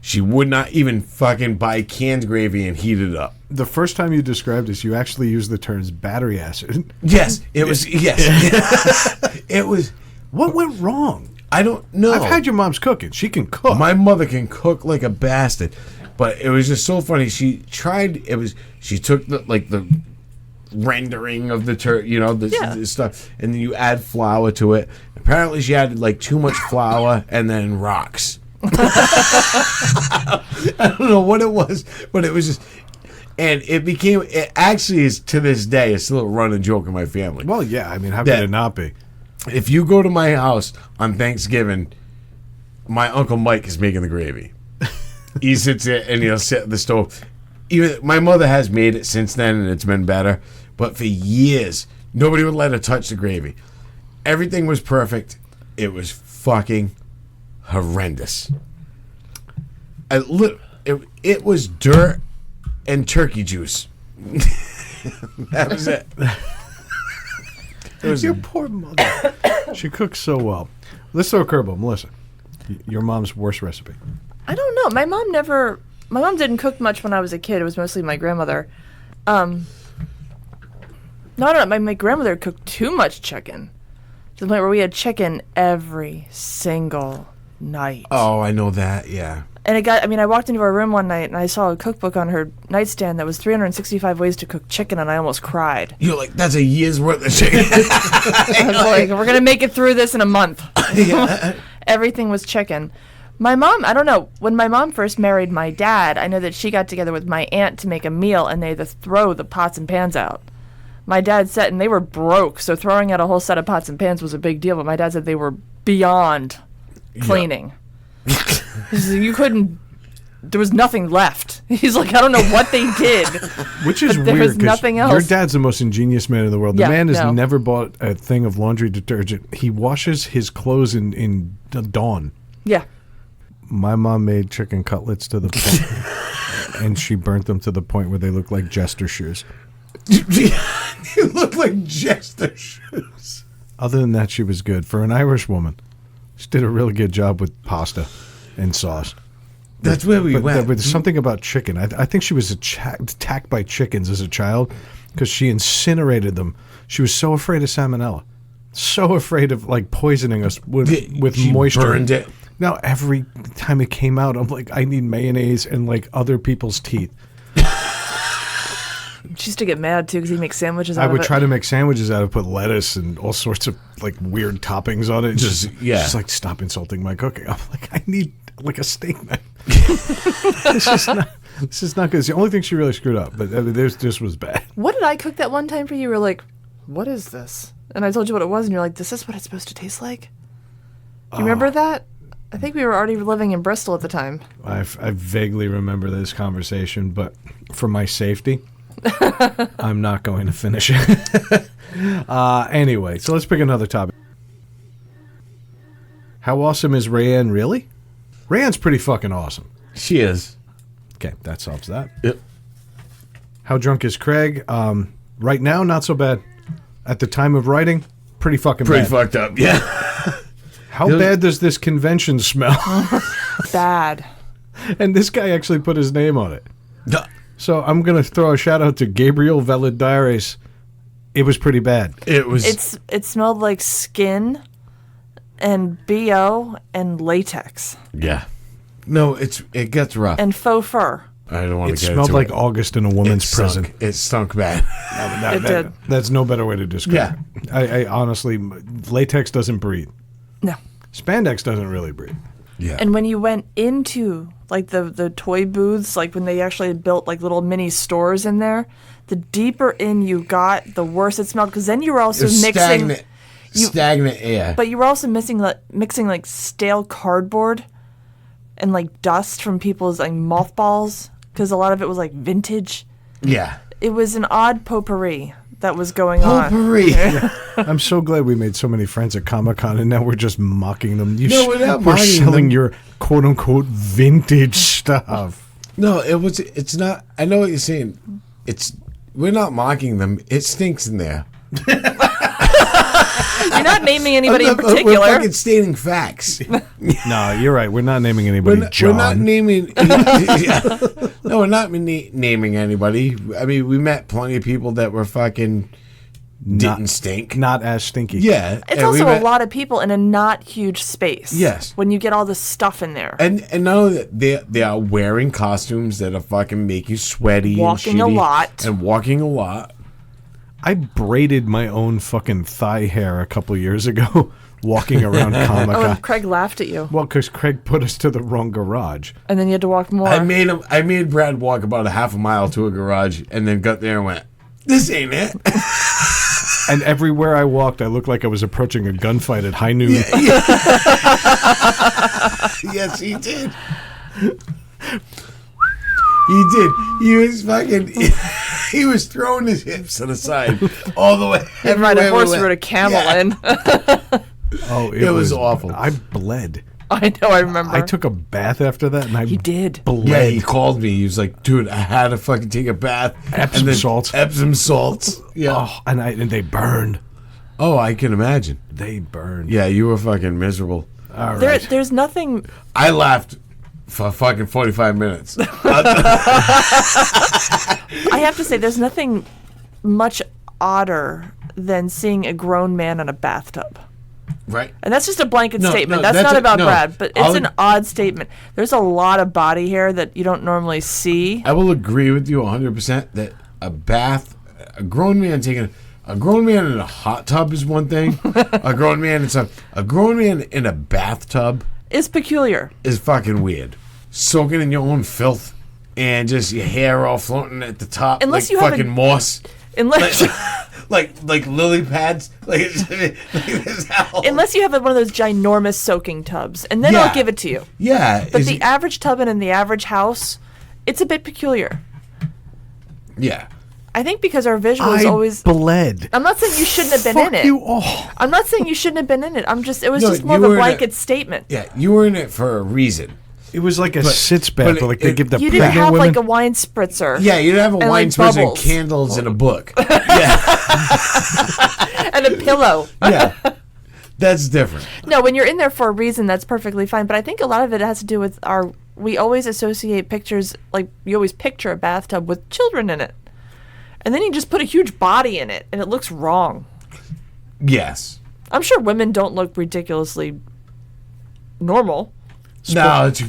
She would not even fucking buy canned gravy and heat it up. The first time you described this, you actually used the terms battery acid. Yes, it was. Yes, it was. What went wrong? I don't know. I've had your mom's cooking. She can cook. My mother can cook like a bastard, but it was just so funny. She tried. She took the rendering of the the stuff, and then you add flour to it. Apparently, she added like too much flour and then rocks. I don't know what it was, but it was just, and it actually is to this day. It's still a running joke in my family. Well, yeah. I mean, how could it not be? If you go to my house on Thanksgiving, my Uncle Mike is making the gravy. He sits there and he'll sit at the stove. Even my mother has made it since then, and it's been better. But for years, nobody would let her touch the gravy. Everything was perfect. It was fucking horrendous. It was dirt and turkey juice. That was it. It was Your poor mother. She cooks so well. Let's throw a curveball, Melissa. Your mom's worst recipe. I don't know. My mom didn't cook much when I was a kid. It was mostly my grandmother. No, I don't know. My grandmother cooked too much chicken. To the point where we had chicken every single night. Oh, I know that. Yeah. And I walked into her room one night and I saw a cookbook on her nightstand that was 365 ways to cook chicken, and I almost cried. You're like, that's a year's worth of chicken. I was like, we're going to make it through this in a month. Yeah. Everything was chicken. My mom, I don't know. When my mom first married my dad, I know that she got together with my aunt to make a meal, and they had to throw the pots and pans out. My dad said, and they were broke, so throwing out a whole set of pots and pans was a big deal, but my dad said they were beyond cleaning. He said, you couldn't, there was nothing left. He's like, I don't know what they did. Which is But there weird was 'cause nothing else. your dad's the most ingenious man in the world. The Yeah, man has no. never bought a thing of laundry detergent. He washes his clothes in Dawn. Yeah. My mom made chicken cutlets to the point, and she burnt them to the point where they look like jester shoes. You look like jester shoes. Other than that, she was good. For an Irish woman, she did a really good job with pasta and sauce. That's where we But went. there's something about chicken. I think she was attacked by chickens as a child because she incinerated them. She was so afraid of salmonella, so afraid of like poisoning us with She moisture. burned it. Now every time it came out, I'm like, I need mayonnaise and like other people's teeth. She used to get mad, too, because he makes sandwiches out I of would it. try to make sandwiches out of put lettuce and all sorts of like weird toppings on it. Yeah. She's like, stop insulting my cooking. I'm like, I need like a steak knife. This is not good. It's the only thing she really screwed up, but this was bad. What did I cook that one time for you? You were like, what is this? And I told you what it was, and you're like, this is what it's supposed to taste like? Do you remember that? I think we were already living in Bristol at the time. I vaguely remember this conversation, but for my safety, I'm not going to finish it. Anyway, so let's pick another topic. How awesome is Rayanne really? Rayanne's pretty fucking awesome. She is. Okay, that solves that. Yep. How drunk is Craig? Right now, not so bad. At the time of writing, pretty fucking Pretty bad. fucked up. Yeah. How bad does this convention smell? Bad. And this guy actually put his name on it. So I'm going to throw a shout out to Gabriel Valadares. It was pretty bad. It was. It smelled like skin and BO and latex Yeah. No, it gets rough. and faux fur. I don't want It to get smelled into like it. August in a woman's prison. It stunk bad. It did. That's no better way to describe it. I honestly, latex doesn't breathe. No. Spandex doesn't really breathe. Yeah. And when you went into like the toy booths, like when they actually built like little mini stores in there, the deeper in you got, the worse it smelled. Because then you were also It was mixing, stagnant air. but you were also mixing like stale cardboard and like dust from people's like mothballs. Because a lot of it was like vintage. Yeah. It was an odd potpourri that was going on. Potpourri. I'm so glad we made so many friends at Comic-Con, and now we're just mocking them. No, we're not we're mocking selling them. your quote-unquote vintage stuff. No, it's not. I know what you're saying. We're not mocking them. It stinks in there. You're not naming anybody in We're particular. fucking stating facts. No, you're right. We're not naming anybody John. We're not naming. No, we're not naming anybody. I mean, we met plenty of people that were fucking didn't stink. Not as stinky. Yeah, It's and we also a met- lot of people in a not huge space. Yes. When you get all the stuff in there. And not only that, they are wearing costumes that are fucking make you sweaty, Walking a and shitty, lot. and walking a lot. I braided my own fucking thigh hair a couple years ago walking around Oh, Comic-Con. and Craig laughed at you. Well, because Craig put us to the wrong garage. And then you had to walk more. I made Brad walk about a half a mile to a garage, and then got there and went, "This ain't it." And everywhere I walked, I looked like I was approaching a gunfight at high noon. Yes, he did. He did. He was fucking. He was throwing his hips to the side all the way. Didn't ride a everywhere we horse, went. rode a camel Yeah. in. Oh, It was awful. I bled. I know, I remember. I took a bath after that, and I He did. bled. Yeah, he called me. He was like, "Dude, I had to fucking take a bath." Epsom And then salts. Epsom salts. Yeah. Oh, and they burned. Oh, I can imagine. They burned. Yeah, you were fucking miserable. All right. There's nothing. I laughed for fucking 45 minutes. I have to say, there's nothing much odder than seeing a grown man in a bathtub. Right? And that's just a blanket No, statement. no, that's not about no. Brad, but it's I'll- an odd statement. There's a lot of body hair that you don't normally see. I will agree with you 100% that a grown man in a hot tub is one thing. a grown man in a bathtub is peculiar. is fucking weird. Soaking in your own filth and just your hair all floating at the top, Unless like you have fucking a- moss, Unless like lily pads, like this hell. unless you have one of those ginormous soaking tubs, and then Yeah. I'll give it to you. Yeah, But the average tub in the average house, it's a bit peculiar. yeah. I think because our visual is always. bled. I'm not saying you shouldn't have been Fuck in it. you all. I'm not saying you shouldn't have been in it. It was No, just more you of a were in blanket it. statement. Yeah, you were in it for a reason. It was like a But- sitz bath, but where, like they it- give the You didn't pregnant have women. like a wine spritzer. Yeah, you didn't have a And, wine like, spritzer and bubbles. candles and a book. Yeah, And a pillow. yeah. That's different. No, when you're in there for a reason, that's perfectly fine. But I think a lot of it has to do with we always associate pictures, like you always picture a bathtub with children in it. And then you just put a huge body in it, and it looks wrong. Yes. I'm sure women don't look ridiculously normal. No, it's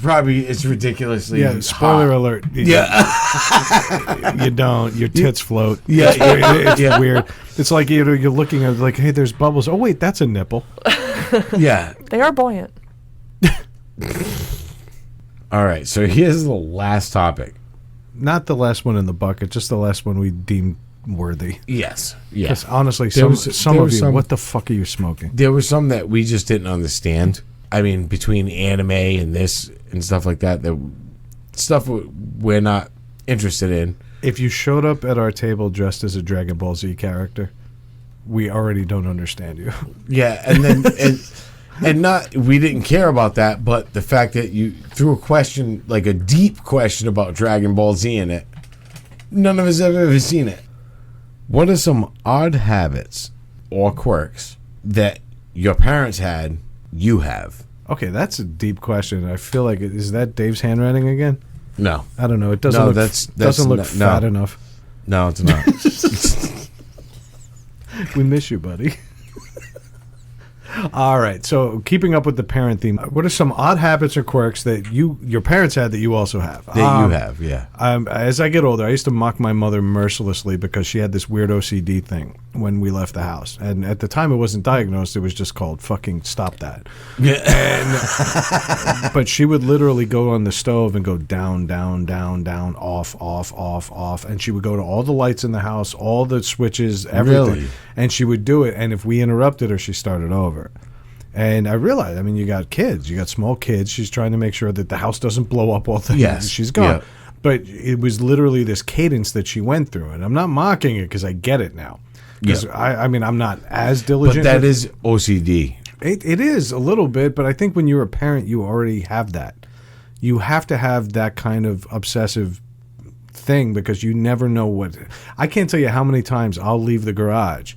ridiculously. Yeah, spoiler hot. alert. Yeah. You don't. Your tits float. Yeah. It's Yeah. weird. It's like you're looking at like, hey, there's bubbles. Oh wait, that's a nipple. Yeah. They are buoyant. All right. So here's the last topic. Not the last one in the bucket, just the last one we deemed worthy. Yes. Because Yes. honestly, There some was- some there of was you, some- what the fuck are you smoking? There were some that we just didn't understand. I mean, between anime and this and stuff like that, stuff we're not interested in. If you showed up at our table dressed as a Dragon Ball Z character, we already don't understand you. Yeah, and then and not we didn't care about that, but the fact that you threw a question, like a deep question about Dragon Ball Z in it, none of us have ever seen it. What are some odd habits or quirks that your parents had, you have? Okay, that's a deep question. I feel like is that Dave's handwriting again? No. I don't know. It doesn't No, look that's doesn't look no. fat enough. No, it's not. We miss you, buddy. All right. So, keeping up with the parent theme, what are some odd habits or quirks that your parents had that you also have? That you have, yeah. As I get older, I used to mock my mother mercilessly because she had this weird OCD thing when we left the house. And at the time, it wasn't diagnosed. It was just called fucking stop that. But she would literally go on the stove and go down, down, down, down, off, off, off, off. And she would go to all the lights in the house, all the switches, everything. Really? And she would do it. And if we interrupted her, she started over. And I realized, I mean, you got kids, you got small kids. She's trying to make sure that the house doesn't blow up all the time. Yes. She's gone. Yeah. But it was literally this cadence that she went through. And I'm not mocking it because I get it now. Because Yeah. I mean, I'm not as But diligent. that with- is OCD. it is a little bit, but I think when you're a parent, you already have that. You have to have that kind of obsessive thing because you never know what. I can't tell you how many times I'll leave the garage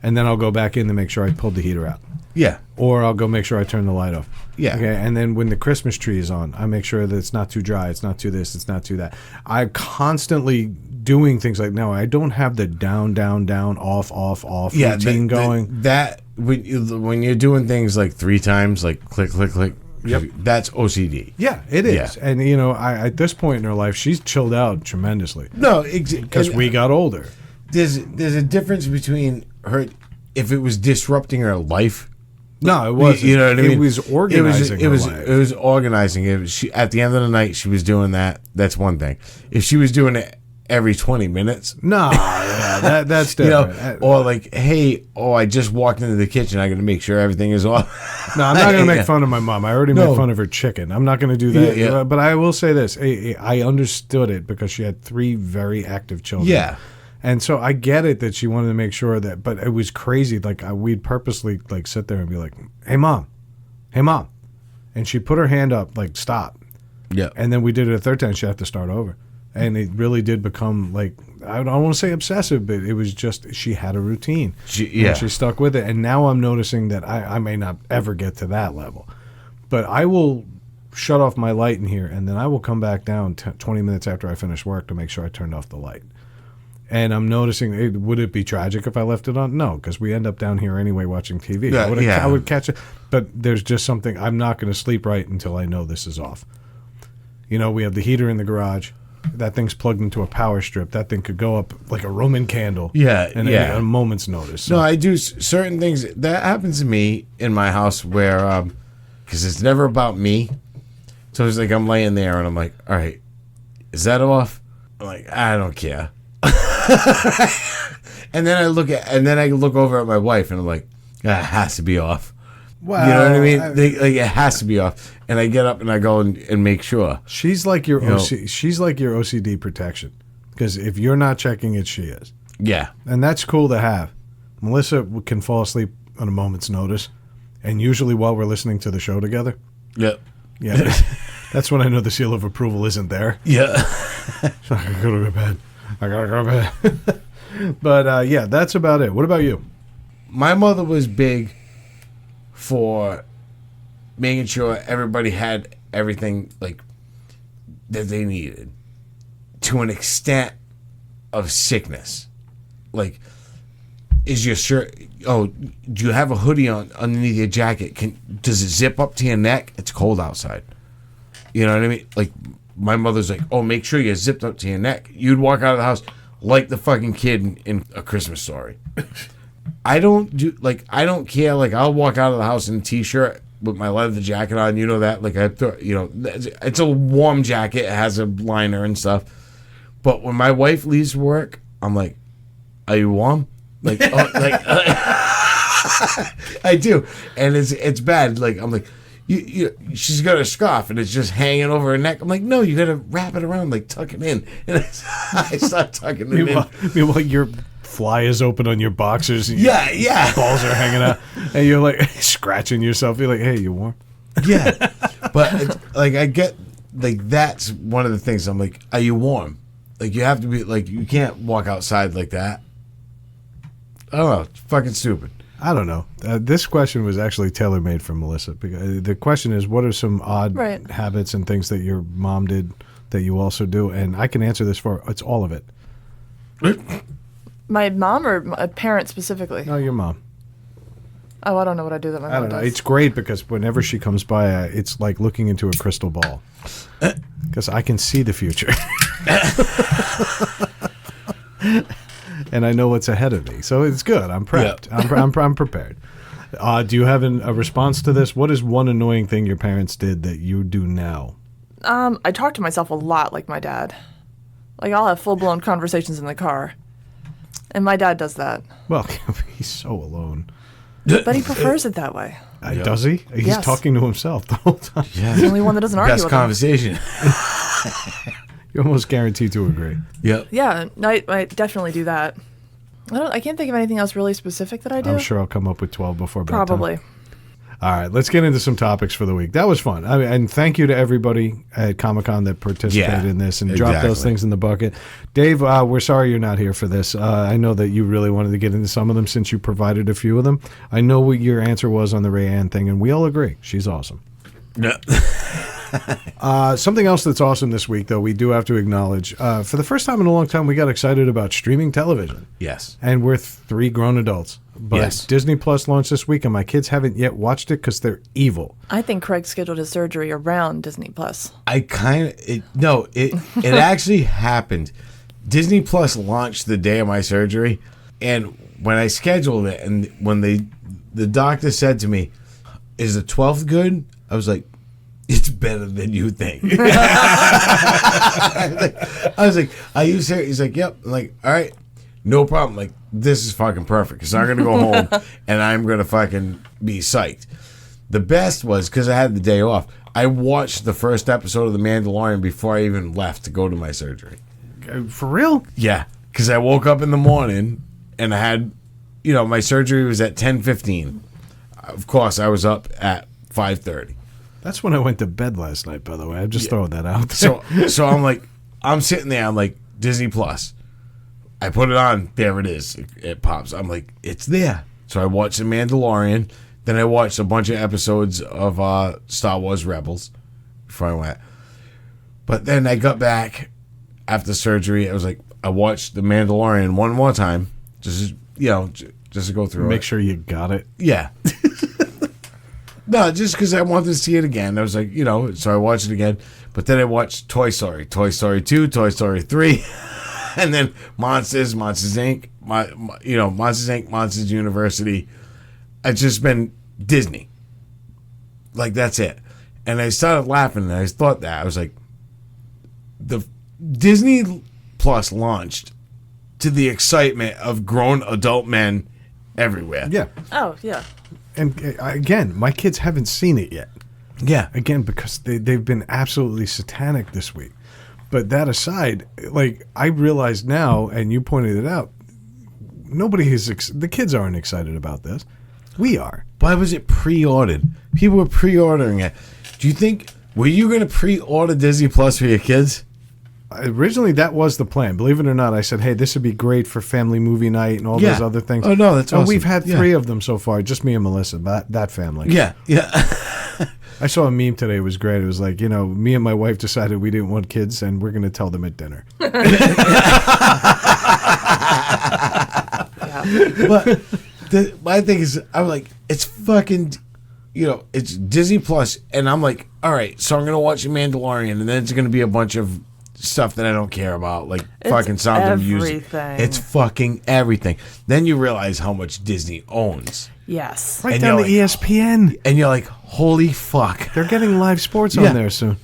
and then I'll go back in to make sure I pulled the heater out. Yeah. Or I'll go make sure I turn the light off. Yeah. Okay. And then when the Christmas tree is on, I make sure that it's not too dry, it's not too this, it's not too that. I'm constantly doing things like, no, I don't have the down, down, down, off, off, off routine going. That when you're doing things like 3 times, like click, click, click. Yep. That's OCD. Yeah, it is. Yeah. And, you know, at this point in her life, she's chilled out tremendously No, because we got older. there's a difference between her if it was disrupting her life. No, it wasn't. You know what I mean? It was organizing her life. It was organizing. At the end of the night, she was doing that. That's one thing. If she was doing it every 20 minutes, No, yeah, that's you different. know, or like, hey, I just walked into the kitchen. I got to make sure everything is off. No, I'm not going to make Yeah. fun of my mom. I already No. made fun of her chicken. I'm not going to do that. Yeah, yeah. But I will say this. I understood it because she had 3 very active children. Yeah. And so I get it that she wanted to make sure that, but it was crazy. Like we'd purposely like sit there and be like, hey, mom. And she put her hand up, like, stop. Yeah. And then we did it a third time. She had to start over. And it really did become like, I don't want to say obsessive, but it was just, she had a routine. Yeah. And she stuck with it. And now I'm noticing that I may not ever get to that level. But I will shut off my light in here and then I will come back down 20 minutes after I finish work to make sure I turned off the light. And I'm noticing, would it be tragic if I left it on? No, because we end up down here anyway watching TV. Yeah, yeah. I would catch it. But there's just something, I'm not going to sleep right until I know this is off. You know, we have the heater in the garage. That thing's plugged into a power strip. That thing could go up like a Roman candle. Yeah, And yeah. at a moment's notice. So, No, I do certain things. That happens to me in my house where because it's never about me. So it's like I'm laying there and I'm like, all right, is that off? I'm like, I don't care. And then I look over at my wife and I'm like, it has to be off. Well, You know what I mean? Like it has to be off. And I get up and I go and make sure. she's like your You know- she's like your OCD protection. Because if you're not checking it, she is. Yeah. And that's cool to have. Melissa can fall asleep on a moment's notice. And usually while we're listening to the show together. Yep. Yeah. That's when I know the seal of approval isn't there. Yeah. I gotta go to bed. I gotta go to bed. But yeah, that's about it. What about you? My mother was big for making sure everybody had everything like that they needed to an extent of sickness. Like, is your shirt? Oh, do you have a hoodie on underneath your jacket? Does it zip up to your neck? It's cold outside. You know what I mean? Like, my mother's like, oh, make sure you're zipped up to your neck. You'd walk out of the house like the fucking kid in A Christmas Story. I don't care. Like, I'll walk out of the house in a t-shirt with my leather jacket on. You know that? Like, it's a warm jacket. It has a liner and stuff. But when my wife leaves work, I'm like, are you warm? Like, I do. And it's bad. Like, I'm like, she's got a scarf and it's just hanging over her neck. I'm like, no, you got to wrap it around, like tuck it in. And I start tucking it in. Meanwhile, your fly is open on your boxers. And Yeah. your balls are hanging out. And you're like scratching yourself. You're like, hey, you warm? Yeah. But like, I get, like, that's one of the things. I'm like, are you warm? Like, you have to be, like, you can't walk outside like that. I don't know. It's fucking stupid. I don't know. This question was actually tailor-made for Melissa. Because the question is, what are some odd habits and things that your mom did that you also do? And I can answer this for it's all of it. My mom or my parent specifically? No, your mom. Oh, I don't know what I do that my mom I don't know. does. It's great because whenever she comes by, it's like looking into a crystal ball. Because I can see the future. And I know what's ahead of me. So it's good. I'm prepped. Yeah. I'm prepared. Do you have a response to this? What is one annoying thing your parents did that you do now? I talk to myself a lot like my dad. Like, I'll have full-blown conversations in the car. And my dad does that. Well, he's so alone. But he prefers it that way. Does he? He's Yes. talking to himself the whole time. Yeah. He's the only one that doesn't argue Best with him. conversation. You're almost guaranteed to agree. Yep. Yeah, I definitely do that. I can't think of anything else really specific that I do. I'm sure I'll come up with 12 before bedtime. Probably. All right, let's get into some topics for the week. That was fun. I mean, and thank you to everybody at Comic-Con that participated in this and dropped those things in the bucket. Dave, we're sorry you're not here for this. I know that you really wanted to get into some of them since you provided a few of them. I know what your answer was on the Rayanne thing, and we all agree. She's awesome. Yeah. Something else that's awesome this week, though, we do have to acknowledge. For the first time in a long time, we got excited about streaming television. Yes. And we're 3 grown adults. But Yes. Disney Plus launched this week, and my kids haven't yet watched it because they're evil. I think Craig scheduled his surgery around Disney Plus. It actually happened. Disney Plus launched the day of my surgery, and when I scheduled it, and when the doctor said to me, "Is the 12th good?" I was like, "It's better than you think." I was like, "Are you serious?" He's like, "Yep." I'm like, "All right, no problem." Like, this is fucking perfect because I'm gonna go home and I'm gonna fucking be psyched. The best was because I had the day off. I watched the first episode of The Mandalorian before I even left to go to my surgery. For real? Yeah, because I woke up in the morning and I had, my surgery was at 10:15. Of course, I was up at 5:30. That's when I went to bed last night, by the way. I'm just throwing that out there. So I'm like, I'm sitting there. I'm like, Disney Plus. I put it on. There it is. It pops. I'm like, it's there. So I watched The Mandalorian. Then I watched a bunch of episodes of Star Wars Rebels before I went. But then I got back after surgery. I was like, I watched The Mandalorian one more time. Just to go through it. Make sure you got it. Yeah. No, just because I wanted to see it again. I was like, so I watched it again. But then I watched Toy Story, Toy Story 2, Toy Story 3, and then Monsters, Monsters Inc., Monsters Inc., Monsters University. It's just been Disney. Like, that's it. And I started laughing, and I thought that. I was like, the Disney Plus launched to the excitement of grown adult men everywhere. Yeah. Oh, yeah. And again, my kids haven't seen it yet. Yeah. Again, because they've been absolutely satanic this week. But that aside, like, I realize now, and you pointed it out, nobody is, the kids aren't excited about this. We are. Why was it pre-ordered? People were pre-ordering it. Do you think, were you going to pre-order Disney Plus for your kids? Originally, that was the plan. Believe it or not, I said, hey, this would be great for family movie night and all Yeah. those other things. Oh, no, that's And awesome. we've had Yeah. 3 of them so far, just me and Melissa, that family. Yeah. I saw a meme today. It was great. It was like, you know, me and my wife decided we didn't want kids, and we're going to tell them at dinner. But my thing is, I'm like, it's fucking, you know, it's Disney Plus, and I'm like, all right, so I'm gonna watch The Mandalorian, and then it's gonna be a bunch of stuff that I don't care about, like It's fucking Sound of Music. everything. It's fucking everything. Then you realize how much Disney owns, Yes. Right And down to you're ESPN. and you're like, holy fuck. They're getting live sports Yeah. on there soon.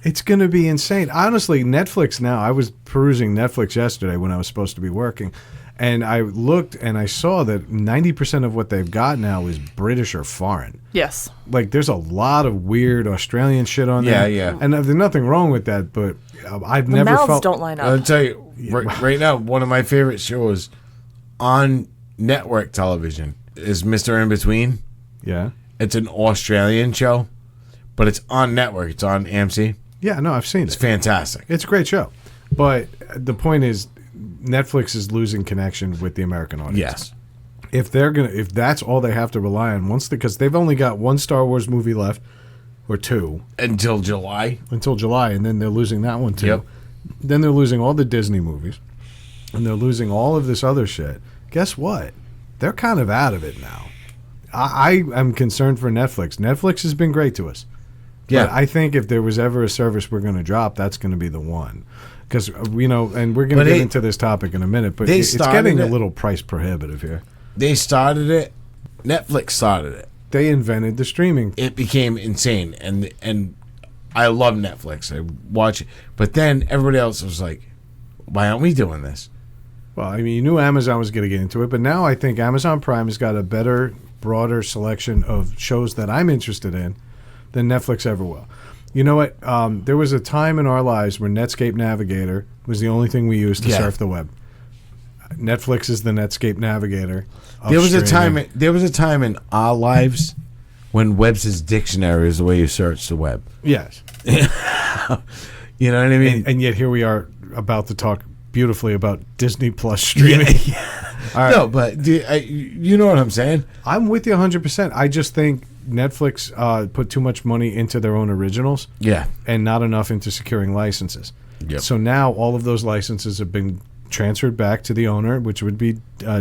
It's going to be insane. Honestly, Netflix now, I was perusing Netflix yesterday when I was supposed to be working, and I looked and I saw that 90% of what they've got now is British or foreign. Yes. Like, there's a lot of weird Australian shit on there. Yeah. And there's nothing wrong with that, but I've The never mouths felt... don't line I'll up. tell you right now, one of my favorite shows on network television is Mr. In Between. Yeah. It's an Australian show, but it's on network. It's on AMC. Yeah, no, I've seen It's it. fantastic. It's a great show. But the point is, Netflix is losing connection with the American audience. Yes. If that's all they have to rely on, because they've only got 1 Star Wars movie left, or 2, Until July. until July, and then they're losing that one too. Yep. Then they're losing all the Disney movies, and they're losing all of this other shit. Guess what? They're kind of out of it now. I am concerned for Netflix. Netflix has been great to us. Yeah. But I think if there was ever a service we're going to drop, that's going to be the one. Because, you know, and we're going But to get they- into this topic in a minute, but they it's started getting a it. little price prohibitive here. They started it. Netflix started it. They invented the streaming. It became insane, and I love Netflix. I watch it, but then everybody else was like, "Why aren't we doing this?" Well, I mean, you knew Amazon was going to get into it, but now I think Amazon Prime has got a better, broader selection of shows that I'm interested in than Netflix ever will. You know what? There was a time in our lives where Netscape Navigator was the only thing we used to Yeah. surf the web. Netflix is the Netscape Navigator. of There was a streaming. time. There was a time in our lives when Webster's dictionary is the way you search the web. Yes. You know what I mean? And yet here we are about to talk beautifully about Disney Plus streaming. All right. No, but you know what I'm saying? I'm with you 100%. I just think Netflix put too much money into their own originals. Yeah. And not enough into securing licenses. Yep. So now all of those licenses have been transferred back to the owner, which would be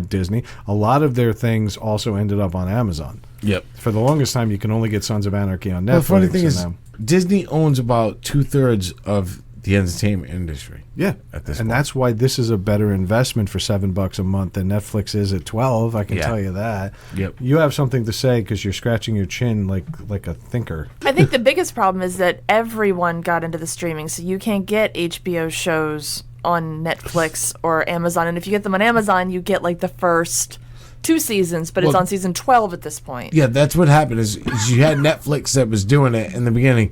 Disney. A lot of their things also ended up on Amazon. Yep. For the longest time, you can only get Sons of Anarchy on Netflix. Well, the funny thing and is, now- Disney owns about 2/3 of the entertainment industry. yeah, at this and point. that's why this is a better investment for $7 a month than Netflix is at 12. I can Yeah. tell you that. Yep. You have something to say because you're scratching your chin like a thinker. I think the biggest problem is that everyone got into the streaming, so you can't get HBO shows on Netflix or Amazon. And if you get them on Amazon, you get like the first 2 seasons, but it's Well- on season 12 at this point. Yeah, that's what happened. Is you had Netflix that was doing it in the beginning,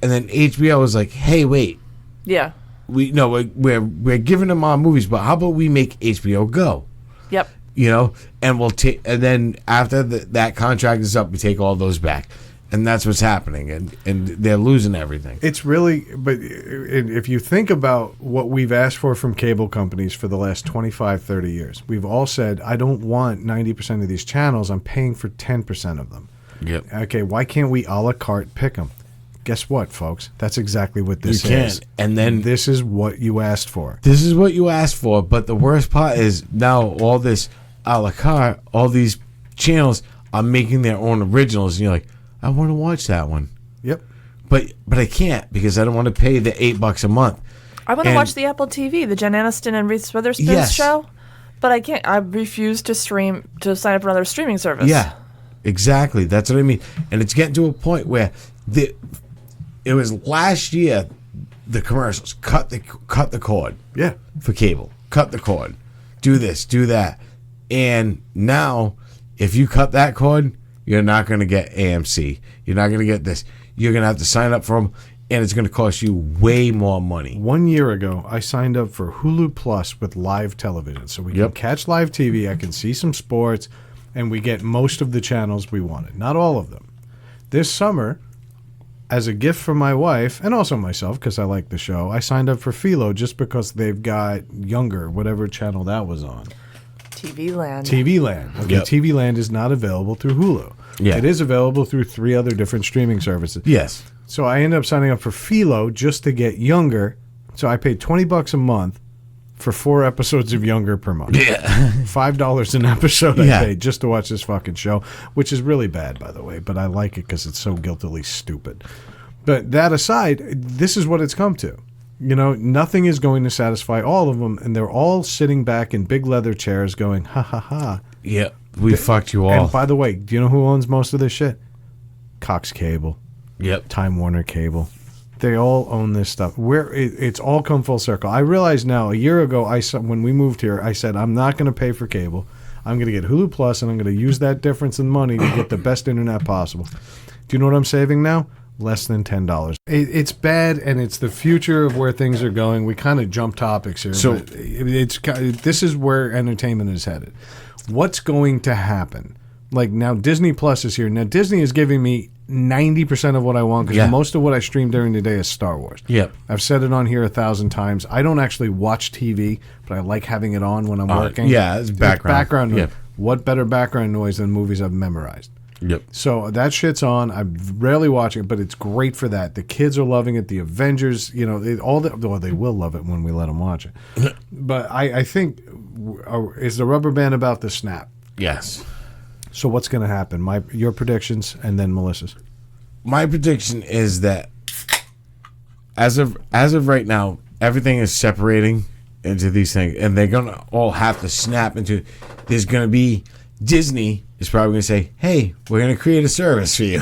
and then HBO was like, "Hey, wait, Yeah. we're giving them our movies, but how about we make HBO Go?" Yep. You know, and we'll take, and then after that contract is up, we take all those back, and that's what's happening, and they're losing everything. It's really, but if you think about what we've asked for from cable companies for the last 25, 30 years, we've all said, I don't want 90% of these channels, I'm paying for 10% of them. Yep. Okay, why can't we a la carte pick them? Guess what, folks? That's exactly what this You can. is. And then this is what you asked for. this is what you asked for, but the worst part is now all this a la carte, all these channels are making their own originals, and you're like, I want to watch that one, Yep. but I can't because I don't want to pay the $8 a month. I want to And- watch the Apple TV, the Jen Aniston and Reese Witherspoon Yes. show, but I can't. I refuse to sign up for another streaming service. Yeah, Exactly. That's what I mean. And it's getting to a point where it was last year, the commercials, cut the cord. Yeah. For cable. Cut the cord. Do this, do that. And now, if you cut that cord, you're not going to get AMC. You're not going to get this. You're going to have to sign up for them, and it's going to cost you way more money. 1 year ago, I signed up for Hulu Plus with live television. So we can catch live TV, I can see some sports, and we get most of the channels we wanted. Not all of them. This summer, as a gift from my wife, and also myself, because I like the show, I signed up for Philo just because they've got Younger, whatever channel that was on. TV Land. TV Land. Okay, Yep. TV Land is not available through Hulu. Yeah. It is available through 3 other different streaming services. Yes. So I ended up signing up for Philo just to get Younger. So I paid $20 a month for 4 episodes of Younger per month. Yeah. $5 an episode I Yeah. paid just to watch this fucking show, which is really bad, by the way, but I like it because it's so guiltily stupid. But that aside, this is what it's come to. You know, nothing is going to satisfy all of them, and they're all sitting back in big leather chairs going, ha ha ha. Yeah. We fucked you all. And by the way, do you know who owns most of this shit? Cox Cable, Yep. Time Warner Cable. They all own this stuff. It's all come full circle. I realize now, a year ago, when we moved here, I said, I'm not going to pay for cable. I'm going to get Hulu Plus, and I'm going to use that difference in money to get the best internet possible. Do you know what I'm saving now? Less than $10. It's bad, and it's the future of where things are going. We kind of jump topics here. So- But this is where entertainment is headed. What's going to happen? Like now, Disney Plus is here. Now, Disney is giving me 90% of what I want because Yeah. most of what I stream during the day is Star Wars. Yep. I've said it on here 1,000 times. I don't actually watch TV, but I like having it on when I'm working. yeah, it's background. Background noise. Yep. What better background noise than movies I've memorized? Yep. So that shit's on. I'm rarely watching it, but it's great for that. The kids are loving it. The Avengers, you know, well, they will love it when we let them watch it. But I think, is the rubber band about to snap? Yes. So what's going to happen? Your predictions and then Melissa's. My prediction is that as of right now, everything is separating into these things, and they're gonna all have to snap into. There's gonna be Disney is probably gonna say, "Hey, we're gonna create a service for you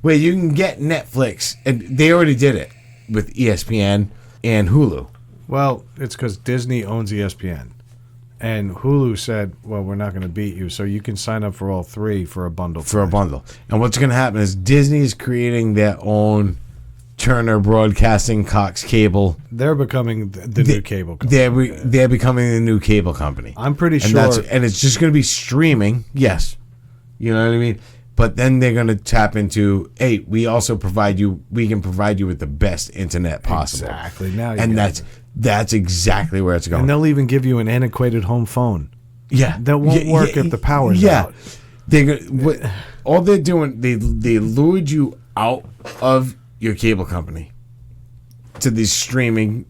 where you can get Netflix," and they already did it with ESPN and Hulu. Well, it's because Disney owns ESPN. And Hulu said, well, we're not going to beat you, so you can sign up for all 3 for a bundle. For a bundle. And what's going to happen is Disney is creating their own Turner Broadcasting, Cox Cable. They're becoming the new cable company. They're becoming the new cable company. I'm pretty and sure. And it's just going to be streaming. Yes. You know what I mean? But then they're going to tap into, hey, we can provide you with the best internet possible. Exactly. Now you And got that's exactly where it's going. And they'll even give you an antiquated home phone. Yeah, That won't work if the power's out. All they're doing, they lured you out of your cable company to these streaming,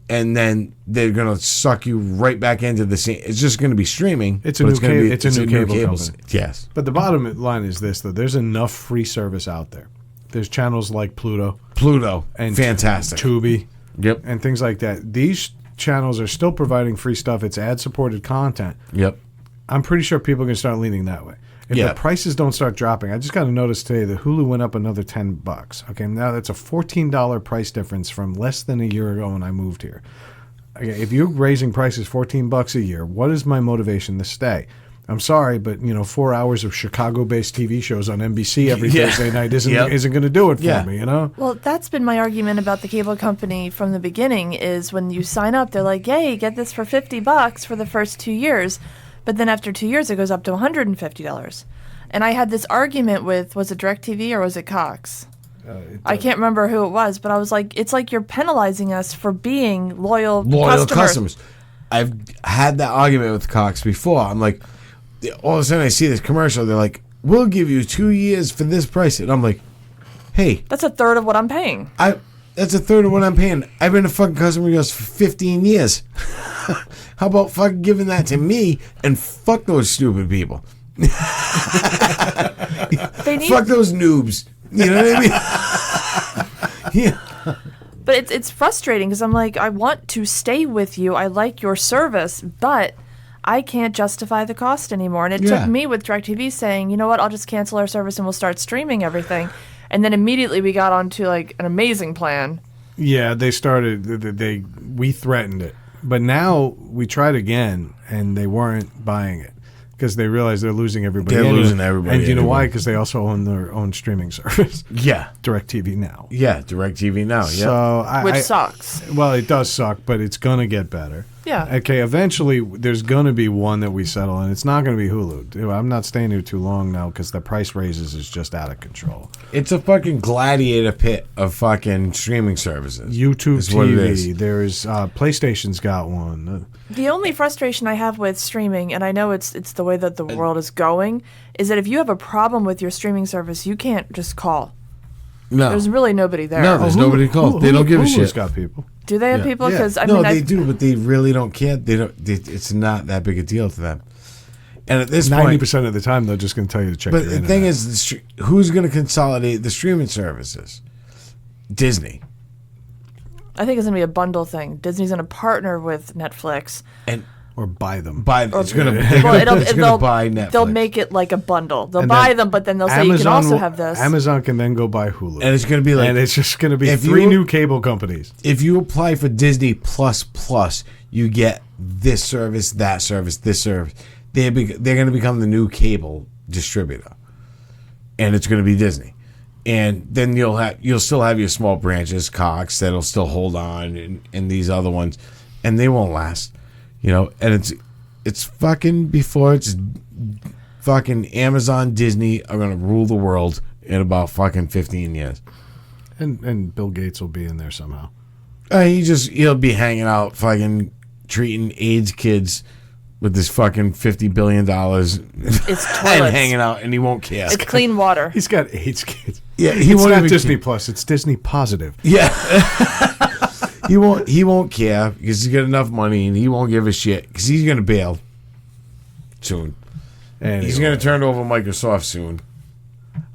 and then they're gonna suck you right back into the same. It's just gonna be streaming. It's a but new it's a new cable s- company. Yes. But the bottom line is this, though. There's enough free service out there. There's channels like Pluto Pluto and fantastic. Tubi. Yep. And things like that. These channels are still providing free stuff. It's ad-supported content. Yep. I'm pretty sure people are going to start leaning that way. If Yeah. the prices don't start dropping, I just got to notice today that Hulu went up another $10. Okay, now that's a $14 price difference from less than a year ago when I moved here. Okay, if you're raising prices $14 a year, what is my motivation to stay? I'm sorry, but 4 hours of Chicago-based TV shows on NBC every Yeah. Thursday night isn't Yep. going to do it for Yeah. me, Well, that's been my argument about the cable company from the beginning is when you sign up, they're like, yay, get this for $50 for the first 2 years. But then after 2 years, it goes up to $150. And I had this argument with, was it DirecTV or was it Cox? I can't remember who it was, but I was like, it's like you're penalizing us for being loyal Customers. I've had that argument with Cox before. I'm like, all of a sudden I see this commercial. They're like, we'll give you 2 years for this price. And I'm like, hey, That's a third of what I'm paying. that's a third of what I'm paying. I've been a fucking customer of yours for 15 years. How about fucking giving that to me and fuck those stupid people? They need, Fuck those noobs. You know what I mean? Yeah. but it's frustrating because I'm like, I want to stay with you. I like your service, but I can't justify the cost anymore. And it Yeah. took me with DirecTV saying, you know what, I'll just cancel our service and we'll start streaming everything. And then immediately we got onto like an amazing plan. Yeah, they started. We threatened it, but now we tried again, and they weren't buying it because they realized they're losing everybody. They're anyway. losing everybody And you know why? anyway. Because they also own their own streaming service, Yeah. DirecTV Now. Yeah. DirecTV Now. Yeah. So Which sucks. Well, it does suck, but it's gonna get better. Yeah. Okay, eventually there's going to be one that we settle, and it's not going to be Hulu. I'm not staying here too long now because the price raises is just out of control. It's a fucking gladiator pit of fucking streaming services. YouTube is what it TV, is. there's PlayStation's got one. The only frustration I have with streaming, and I know it's the way that the world is going, is that if you have a problem with your streaming service, you can't just call. No. There's really nobody there. No, there's nobody called. They don't give a Hulu's shit. got people. Do they have Yeah. people? Yeah. Because I no, mean, they do, but they really don't care. They don't. It's not that big a deal to them. And at this point, 90% of the time, they're just going to tell you to check but your the internet. thing is, who's going to consolidate the streaming services? Disney. I think it's gonna be a bundle thing. Disney's gonna partner with Netflix. And or buy them. it's going to They'll buy Netflix. They'll make it like a bundle. They'll And buy then them, but then they'll say you can also have this. Amazon can then go buy Hulu. and it's going to be like, and it's just going to be if 3 you- new cable companies. if you apply for Disney Plus, you get this service, that service, this service. They're going to become the new cable distributor, and it's going to be Disney. And then you'll still have your small branches, Cox, that'll still hold on, and these other ones, and they won't last, And it's fucking before it's fucking Amazon, Disney are going to rule the world in about fucking 15 years. And Bill Gates will be in there somehow. He'll be hanging out, fucking treating AIDS kids with this fucking $50 billion It's and toilets. hanging out, and he won't care. It's clean water. He's got AIDS kids. Yeah, It's won't not even Disney care. Plus. It's Disney Positive. Yeah, he won't care because he's got enough money, and he won't give a shit because he's gonna bail soon. Anyway. He's gonna turn over Microsoft soon.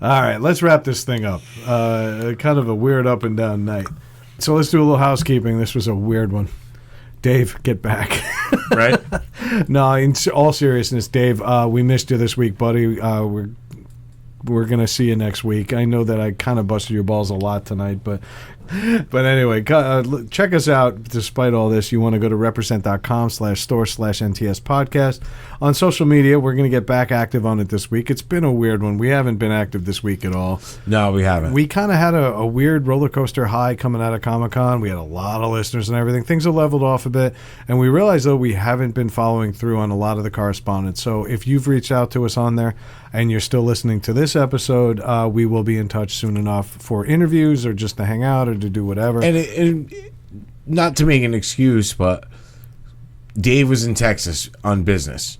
All right, let's wrap this thing up. Kind of a weird up and down night. So let's do a little housekeeping. This was a weird one. Dave, get back. Right? No, in all seriousness, Dave, we missed you this week, buddy. We're gonna see you next week. I know that I kind of busted your balls a lot tonight, but anyway, check us out. Despite all this, you want to go to represent.com/store/NTS podcast. On social media, we're going to get back active on it this week. It's been a weird one. We haven't been active this week at all. No, we haven't. We kind of had a weird roller coaster high coming out of Comic-Con. We had a lot of listeners and everything. Things have leveled off a bit. And we realized, though, we haven't been following through on a lot of the correspondence. So if you've reached out to us on there and you're still listening to this episode, we will be in touch soon enough for interviews or just to hang out or to do whatever. and not to make an excuse, but Dave was in Texas on business.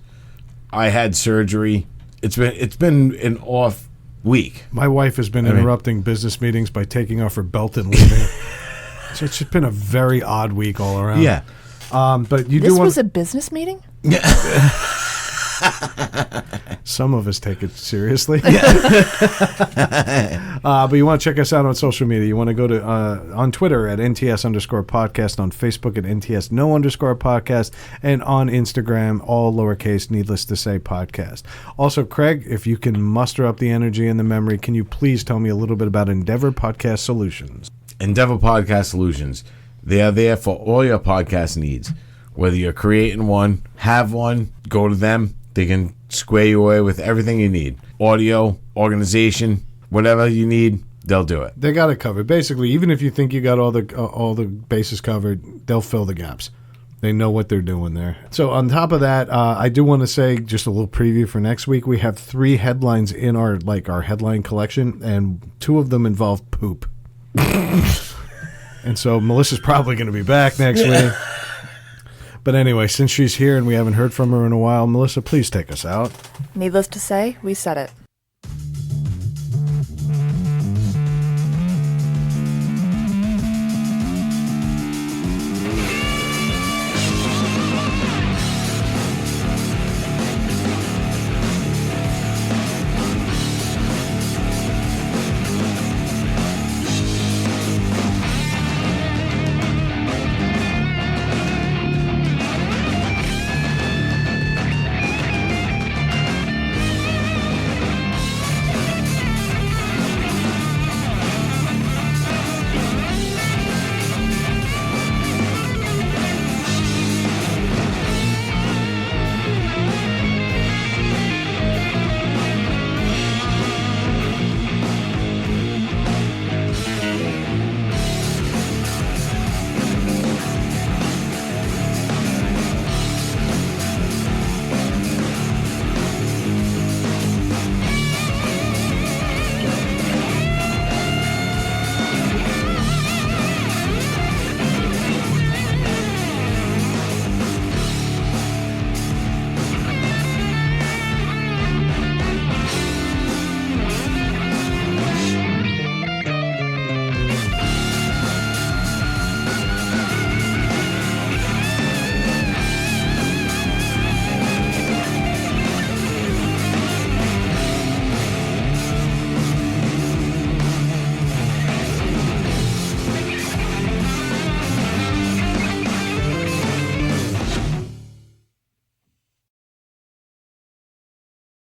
I had surgery. It's been an off week. My wife has been mean- interrupting business meetings by taking off her belt and leaving. So it's just been a very odd week all around. Yeah. But you This do was want a business meeting? some of us take it seriously. But you want to check us out on social media. You want to go to on Twitter at NTS_podcast, on Facebook at NTS_podcast, and on Instagram, all lowercase, needless to say, podcast. Also, Craig, if you can muster up the energy and the memory, can you please tell me a little bit about Endeavor Podcast Solutions? Endeavor Podcast Solutions. They are there for all your podcast needs. Whether you're creating one, have one, go to them. They can square you away with everything you need. Audio, organization, whatever you need, they'll do it. They got it covered. Basically, even if you think you got all the bases covered, they'll fill the gaps. They know what they're doing there. So on top of that, I do want to say just a little preview for next week. We have 3 headlines in our headline collection, and 2 of them involve poop. And so Melissa's probably going to be back next week. But anyway, since she's here and we haven't heard from her in a while, Melissa, please take us out. Needless to say, we said it.